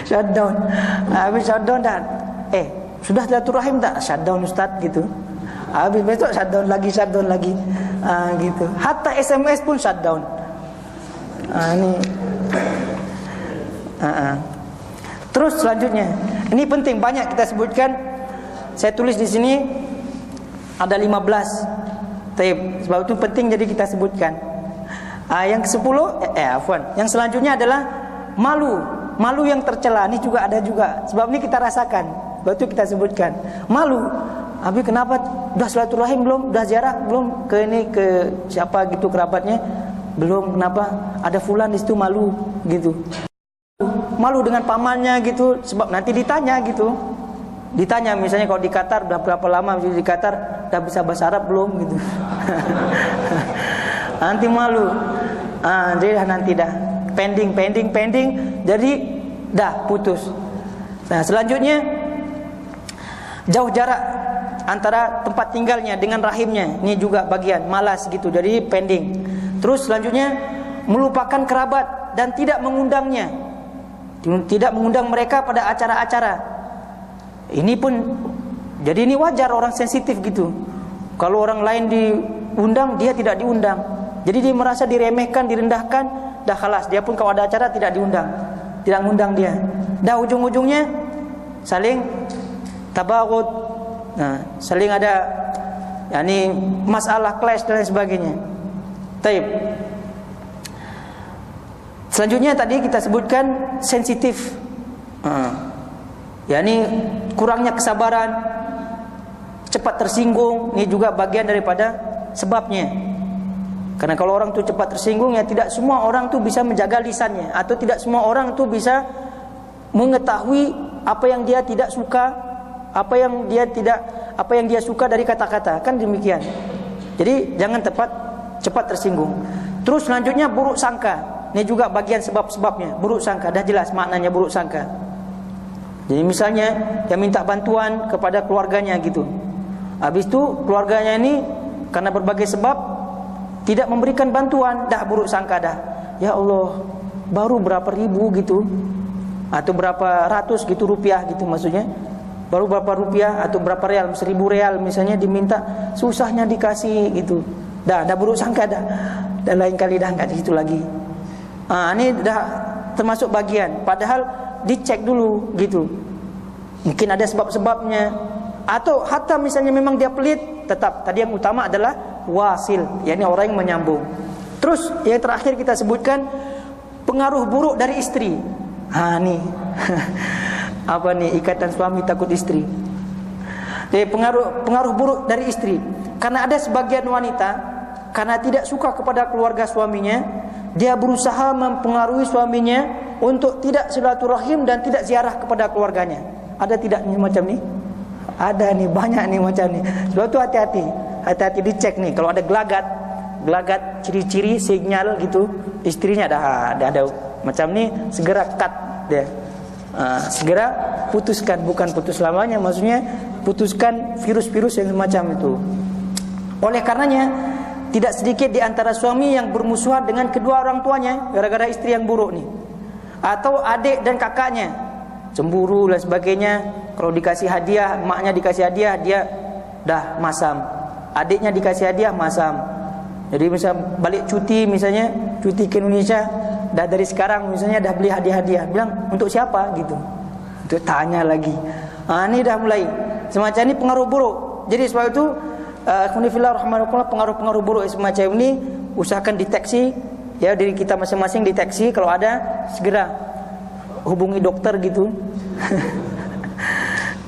Shutdown. Habis shutdown dah. Sudah silaturahim tak? Shutdown Ustaz gitu. Habis besok shutdown lagi. Gitu. Hatta SMS pun shutdown. Terus selanjutnya, ini penting, banyak kita sebutkan. Saya tulis di sini ada 15. Sebab itu penting jadi kita sebutkan. Yang ke-10 yang selanjutnya adalah malu yang tercela. Ini juga ada juga. Sebab ini kita rasakan. Sebab itu kita sebutkan. Malu. Habis kenapa udah silaturahim belum? Udah ziarah belum? Ke siapa gitu kerabatnya? Belum. Kenapa? Ada fulan di situ, malu gitu. Malu dengan pamannya gitu, sebab nanti ditanya gitu. Ditanya misalnya kalau di Qatar udah berapa lama di Qatar, udah bisa bahasa Arab belum gitu. Nanti malu. Jadi nanti dah pending, jadi dah putus. Nah, selanjutnya jauh jarak antara tempat tinggalnya dengan rahimnya. Ini juga bagian malas gitu, jadi pending. Terus selanjutnya melupakan kerabat dan tidak mengundangnya. Tidak mengundang mereka pada acara-acara. Ini pun jadi ini wajar, orang sensitif gitu. Kalau orang lain diundang, dia tidak diundang. Jadi dia merasa diremehkan, direndahkan, dah khalas. Dia pun kalau ada acara tidak diundang, tidak mengundang dia. Dah ujung-ujungnya saling tabaghut. Saling ada masalah, clash dan lain sebagainya. Taib. Selanjutnya tadi kita sebutkan sensitif. Kurangnya kesabaran, cepat tersinggung. Ini juga bagian daripada sebabnya. Karena kalau orang itu cepat tersinggung, tidak semua orang itu bisa menjaga lisannya, atau tidak semua orang itu bisa mengetahui apa yang dia tidak suka, apa yang dia suka dari kata-kata. Kan demikian. Jadi jangan cepat tersinggung. Terus selanjutnya buruk sangka. Ini juga bagian sebab-sebabnya. Buruk sangka, dah jelas maknanya buruk sangka. Jadi misalnya dia minta bantuan kepada keluarganya gitu. Habis itu keluarganya ini karena berbagai sebab tidak memberikan bantuan, dah buruk sangka dah. Ya Allah, baru berapa ribu gitu, atau berapa ratus gitu rupiah gitu maksudnya. baru berapa rupiah atau berapa real, 1.000 real misalnya diminta, susahnya dikasih gitu. Dah buruk sangka dah. Dan lain kali dah enggak di situ lagi. Ini dah termasuk bagian. Padahal dicek dulu gitu. Mungkin ada sebab-sebabnya. Atau hatta misalnya memang dia pelit, tetap tadi yang utama adalah wasil, yakni orang yang menyambung. Terus yang terakhir kita sebutkan pengaruh buruk dari istri. Nih apa nih, ikatan suami takut istri. Jadi pengaruh buruk dari istri. Karena ada sebagian wanita, karena tidak suka kepada keluarga suaminya, dia berusaha mempengaruhi suaminya untuk tidak silaturahim dan tidak ziarah kepada keluarganya. Ada tidak macam ni? Ada nih, banyak nih macam ni. Sebab tu hati-hati dicek nih. Kalau ada gelagat ciri-ciri sinyal gitu, istrinya ada macam ni, segera cut dia. Segera putuskan, bukan putus lamanya, maksudnya putuskan virus-virus yang semacam itu. Oleh karenanya tidak sedikit di antara suami yang bermusuhan dengan kedua orang tuanya gara-gara istri yang buruk nih. Atau adik dan kakaknya cemburu dan sebagainya. Kalau dikasih hadiah, maknya dikasih hadiah, dia dah masam. Adiknya dikasih hadiah, masam. Jadi misal balik cuti, misalnya cuti ke Indonesia, dah dari sekarang misalnya dah beli hadiah-hadiah. Bilang untuk siapa gitu. Untuk tanya lagi. Ini dah mulai semacam ini pengaruh buruk. Jadi sebab itu pengaruh-pengaruh buruk semacam ini usahakan deteksi, ya, diri kita masing-masing deteksi. Kalau ada segera hubungi dokter gitu.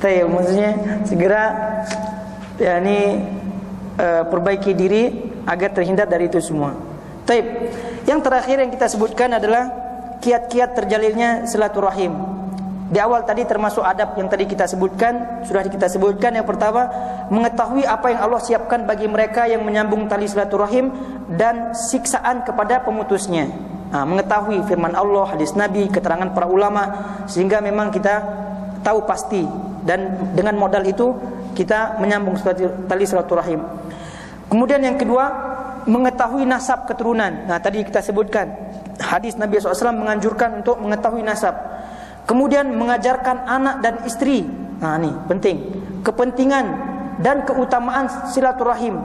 Maksudnya segera perbaiki diri agar terhindar dari itu semua. Yang terakhir yang kita sebutkan adalah kiat-kiat terjalinnya silaturahim. Di awal tadi termasuk adab yang tadi kita sebutkan, sudah kita sebutkan. Yang pertama, mengetahui apa yang Allah siapkan bagi mereka yang menyambung tali silaturahim dan siksaan kepada pemutusnya. Mengetahui firman Allah, hadis Nabi, keterangan para ulama, sehingga memang kita tahu pasti, dan dengan modal itu kita menyambung tali silaturahim. Kemudian yang kedua, mengetahui nasab keturunan. Tadi kita sebutkan hadis Nabi SAW menganjurkan untuk mengetahui nasab. Kemudian mengajarkan anak dan istri. Ini penting. Kepentingan dan keutamaan silaturahim.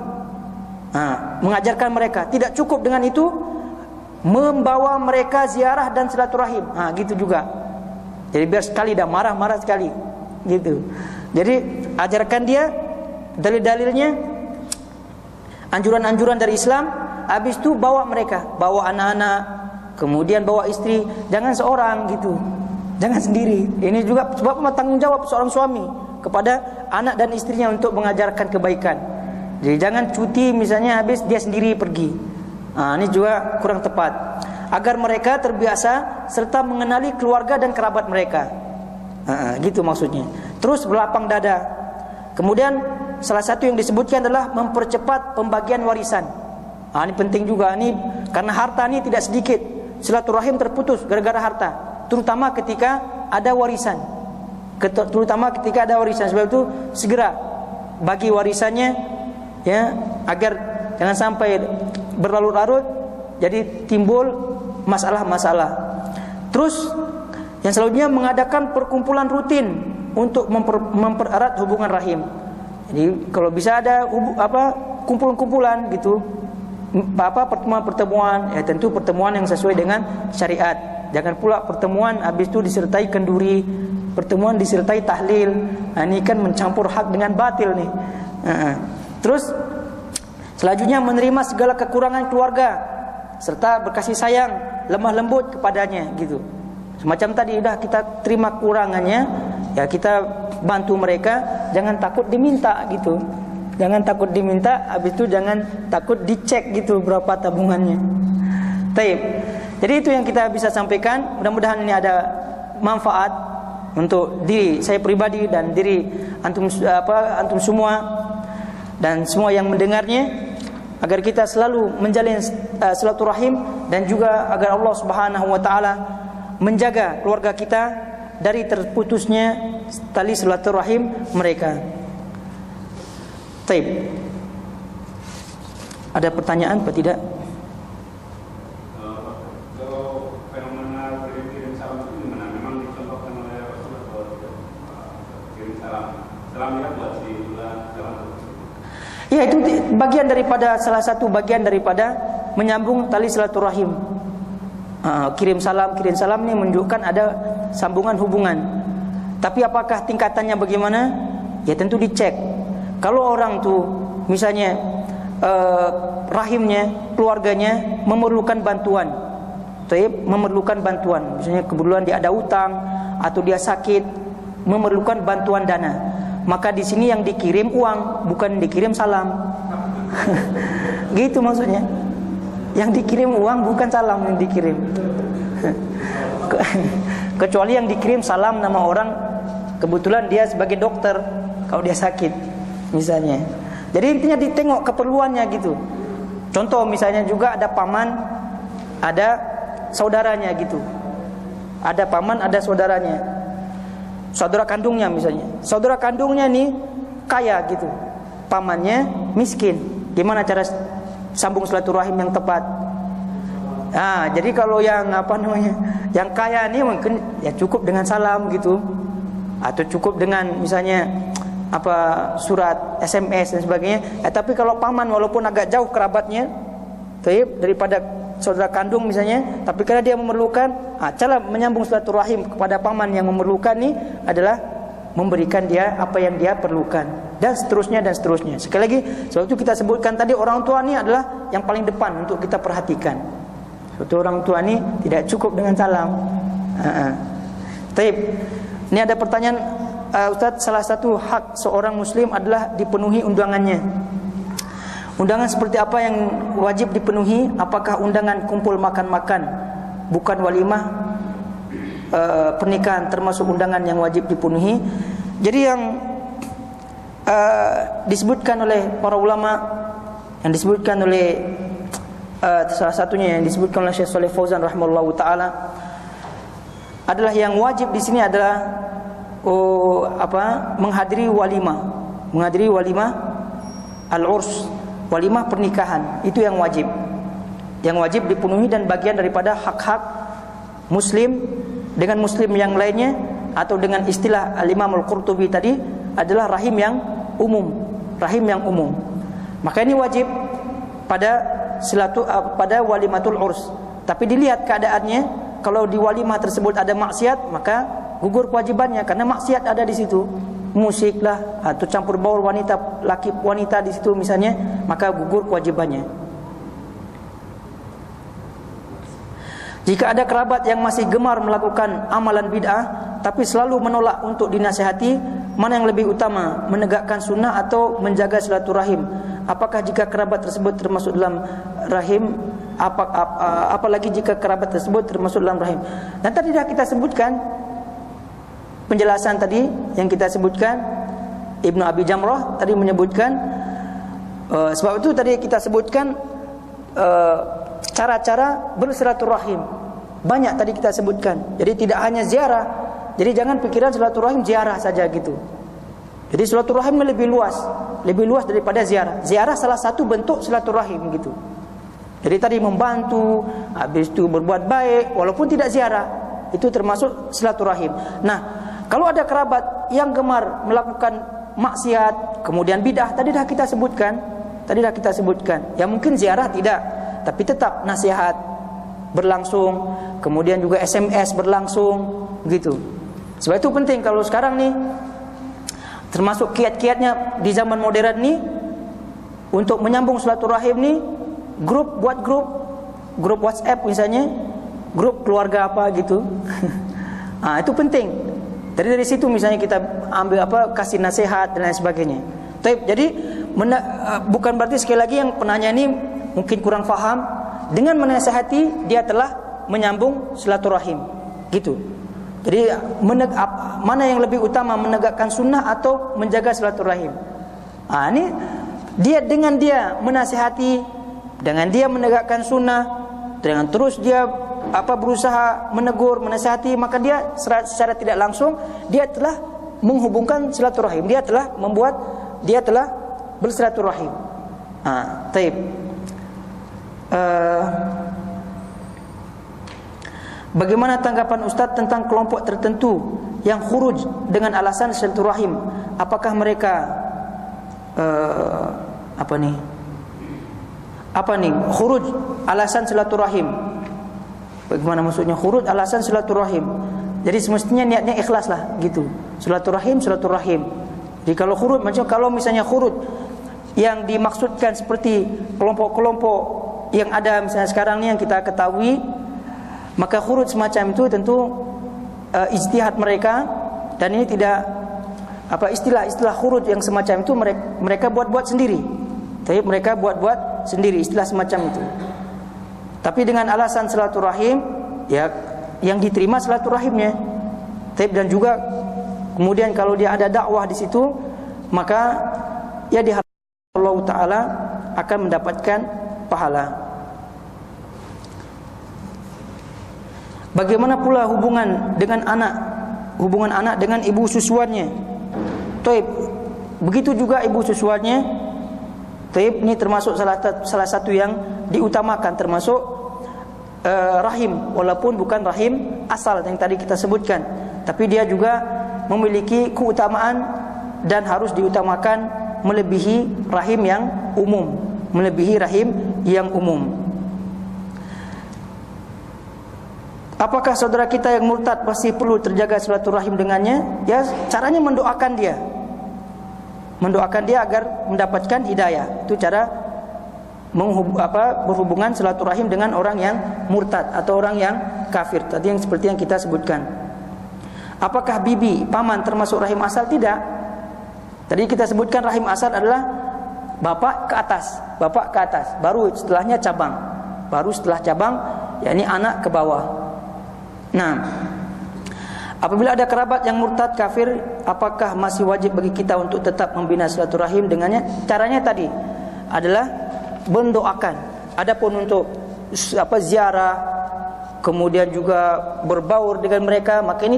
Mengajarkan mereka. Tidak cukup dengan itu, membawa mereka ziarah dan silaturahim. Gitu juga. Jadi biar sekali dah marah-marah sekali. Gitu. Jadi ajarkan dia dalil-dalilnya, anjuran-anjuran dari Islam. Habis itu bawa mereka, bawa anak-anak, kemudian bawa istri. Jangan seorang gitu, jangan sendiri. Ini juga sebab tanggung jawab seorang suami kepada anak dan istrinya untuk mengajarkan kebaikan. Jadi jangan cuti misalnya habis dia sendiri pergi. Ini juga kurang tepat. Agar mereka terbiasa serta mengenali keluarga dan kerabat mereka. Gitu maksudnya. Terus berlapang dada. Kemudian salah satu yang disebutkan adalah mempercepat pembagian warisan. Ini penting juga. Ini karena harta ini tidak sedikit. Silaturahim terputus gara-gara harta, terutama ketika ada warisan. Sebab itu segera bagi warisannya, ya, agar jangan sampai berlarut-larut jadi timbul masalah-masalah. Terus yang selanjutnya mengadakan perkumpulan rutin untuk mempererat hubungan rahim. Jadi kalau bisa ada kumpulan-kumpulan gitu, pertemuan-pertemuan, ya tentu pertemuan yang sesuai dengan syariat. Jangan pula pertemuan habis itu disertai kenduri, pertemuan disertai tahlil. Ini kan mencampur hak dengan batil nih. Terus selanjutnya menerima segala kekurangan keluarga serta berkasih sayang, lemah lembut kepadanya gitu. Semacam tadi udah kita terima kekurangannya, ya kita bantu mereka, jangan takut diminta gitu. Jangan takut diminta, habis itu jangan takut dicek gitu berapa tabungannya. Jadi itu yang kita bisa sampaikan. Mudah-mudahan ini ada manfaat untuk diri saya pribadi dan diri antum semua dan semua yang mendengarnya, agar kita selalu menjalin silaturahim, dan juga agar Allah Subhanahu wa taala menjaga keluarga kita dari terputusnya tali silaturahim mereka. Ada pertanyaan apa tidak? Kalau fenomena kirim salam itu gimana? Memang dicontohkan oleh Rasulullah kirim salam Ya, itu bagian daripada, salah satu bagian daripada menyambung tali silaturahim. Kirim salam ini menunjukkan ada sambungan hubungan. Tapi apakah tingkatannya bagaimana? Ya tentu dicek. Kalau orang tuh misalnya rahimnya, keluarganya memerlukan bantuan, memerlukan bantuan, misalnya kebetulan dia ada utang atau dia sakit, memerlukan bantuan dana, maka di sini yang dikirim uang, bukan dikirim salam. Gitu maksudnya. Yang dikirim uang, bukan salam yang dikirim. Kecuali yang dikirim salam nama orang, kebetulan dia sebagai dokter, kalau dia sakit misalnya. Jadi intinya ditengok keperluannya gitu. Contoh misalnya juga ada paman, ada saudaranya gitu. Ada paman, ada saudaranya. Saudara kandungnya misalnya. Saudara kandungnya nih kaya gitu. Pamannya miskin. Gimana cara sambung silaturahim yang tepat? Jadi kalau yang yang kaya nih mungkin ya cukup dengan salam gitu. Atau cukup dengan misalnya surat SMS dan sebagainya. Tapi kalau paman walaupun agak jauh kerabatnya daripada saudara kandung misalnya, tapi karena dia memerlukan, cara menyambung silaturahim kepada paman yang memerlukan nih adalah memberikan dia apa yang dia perlukan, dan seterusnya dan seterusnya. Sekali lagi, sebab itu kita sebutkan tadi orang tua ini adalah yang paling depan untuk kita perhatikan. Sebab itu orang tua ini tidak cukup dengan salam. Ini ada pertanyaan, Ustaz, salah satu hak seorang muslim adalah dipenuhi undangannya. Undangan seperti apa yang wajib dipenuhi? Apakah undangan kumpul makan-makan, bukan walimah pernikahan, termasuk undangan yang wajib dipenuhi? Jadi yang disebutkan oleh para ulama, yang disebutkan oleh salah satunya yang disebutkan oleh Syekh Shalih Fauzan rahimahullahu taala, adalah yang wajib di sini adalah menghadiri walimah al-urs, walimah pernikahan. Itu yang wajib dipenuhi, dan bagian daripada hak-hak muslim dengan muslim yang lainnya, atau dengan istilah Al-Imam Al-Qurtubi tadi adalah rahim yang umum. Maka ini wajib pada walimatul urs. Tapi dilihat keadaannya. Kalau di walimah tersebut ada maksiat, maka gugur kewajibannya, karena maksiat ada di situ. Musik lah, atau campur baur laki wanita di situ misalnya, maka gugur kewajibannya. Jika ada kerabat yang masih gemar melakukan amalan bid'ah tapi selalu menolak untuk dinasihati, mana yang lebih utama, menegakkan sunnah atau menjaga silaturahim? Apakah jika kerabat tersebut termasuk dalam rahim? Apalagi jika kerabat tersebut termasuk dalam rahim? Dan tadi dah kita sebutkan penjelasan tadi yang kita sebutkan. Ibnu Abi Jamrah tadi menyebutkan, sebab itu tadi kita sebutkan cara-cara bersilaturahim. Banyak tadi kita sebutkan. Jadi tidak hanya ziarah. Jadi jangan pikiran silaturahim ziarah saja gitu. Jadi silaturahim lebih luas daripada ziarah. Ziarah salah satu bentuk silaturahim gitu. Jadi tadi membantu, habis itu berbuat baik walaupun tidak ziarah, itu termasuk silaturahim. Nah, kalau ada kerabat yang gemar melakukan maksiat, kemudian bidah, tadi dah kita sebutkan. Ya mungkin ziarah tidak, tapi tetap nasihat berlangsung, kemudian juga SMS berlangsung gitu. Sebab itu penting kalau sekarang nih, termasuk kiat-kiatnya di zaman modern nih, untuk menyambung silaturahim nih, grup WhatsApp misalnya, grup keluarga apa gitu. Itu penting. Dari situ misalnya kita ambil kasih nasihat dan lain sebagainya. Jadi bukan berarti sekali lagi yang penanya ini mungkin kurang faham, dengan menasihati dia telah menyambung silaturahim gitu. Jadi mana yang lebih utama, menegakkan sunnah atau menjaga silaturahim? Ini dengan dia menasihati, dengan dia menegakkan sunnah, dengan terus dia berusaha menegur, menasihati, maka dia secara tidak langsung dia telah menghubungkan silaturahim. Dia telah bersilaturahim. Bagaimana tanggapan Ustaz tentang kelompok tertentu yang khuruj dengan alasan silaturahim? Apakah mereka Apa nih? Khuruj alasan silaturahim. Bagaimana maksudnya khuruj alasan silaturahim? Jadi semestinya niatnya ikhlas lah gitu. Silaturahim. Jadi kalau khuruj, macam kalau misalnya khuruj yang dimaksudkan seperti kelompok-kelompok yang ada misalnya sekarang ni yang kita ketahui, maka khuruj semacam itu tentu ijtihad mereka, dan ini tidak istilah khuruj yang semacam itu mereka buat-buat sendiri. Tapi mereka buat-buat sendiri istilah semacam itu. Tapi dengan alasan silaturahim, ya yang diterima silaturahimnya. Dan juga kemudian kalau dia ada dakwah di situ, maka ya diharapkan Allah Taala akan mendapatkan pahala. Bagaimana pula hubungan anak dengan ibu susuannya? Begitu juga ibu susuannya. Ini termasuk salah satu yang diutamakan, termasuk rahim, walaupun bukan rahim asal yang tadi kita sebutkan, tapi dia juga memiliki keutamaan dan harus diutamakan melebihi rahim yang umum. Apakah saudara kita yang murtad masih perlu terjaga silaturahim dengannya? Ya, caranya mendoakan dia agar mendapatkan hidayah. Itu cara berhubungan silaturahim dengan orang yang murtad atau orang yang kafir. Tadi yang seperti yang kita sebutkan. Apakah bibi, paman termasuk rahim asal? Tidak. Tadi kita sebutkan rahim asal adalah bapak ke atas, baru setelahnya cabang, yakni anak ke bawah. Nah, apabila ada kerabat yang murtad kafir, apakah masih wajib bagi kita untuk tetap membina silaturahim dengannya? Caranya tadi adalah mendoakan. Adapun untuk ziarah, kemudian juga berbaur dengan mereka, maka ini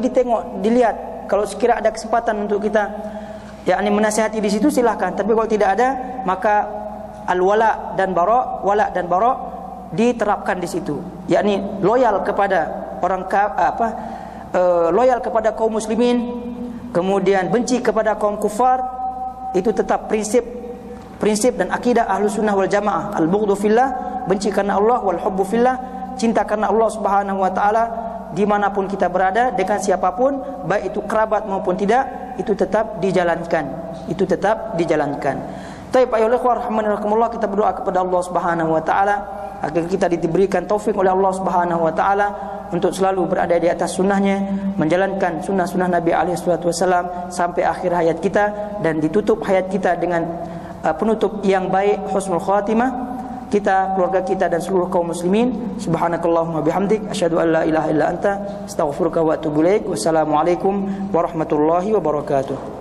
dilihat. Kalau sekira ada kesempatan untuk kita yakni menasihati di situ, silahkan. Tapi kalau tidak ada, maka al-wala dan bara diterapkan di situ. Yakni loyal kepada loyal kepada kaum muslimin, kemudian benci kepada kaum kufar. Itu tetap prinsip dan akidah Ahlus Sunnah wal Jamaah. Al-bughdhu fillah, benci karena Allah, wal hubbu fillah, cinta karena Allah Subhanahu wa taala, dimanapun kita berada, dengan siapapun, baik itu kerabat maupun tidak, itu tetap dijalankan. Tapi ayolah ikhwah rahimakumullah, kita berdoa kepada Allah Subhanahu wa taala agar kita diberikan taufik oleh Allah Subhanahu wa taala untuk selalu berada di atas sunnahnya, menjalankan sunnah-sunnah Nabi SAW sampai akhir hayat kita, dan ditutup hayat kita dengan penutup yang baik, husnul khatimah, kita, keluarga kita dan seluruh kaum muslimin. Subhanakallahumma bihamdik, asyhadu an la ilaha illa anta, astaghfiruka wa atubu ilaik. Wassalamualaikum warahmatullahi wabarakatuh.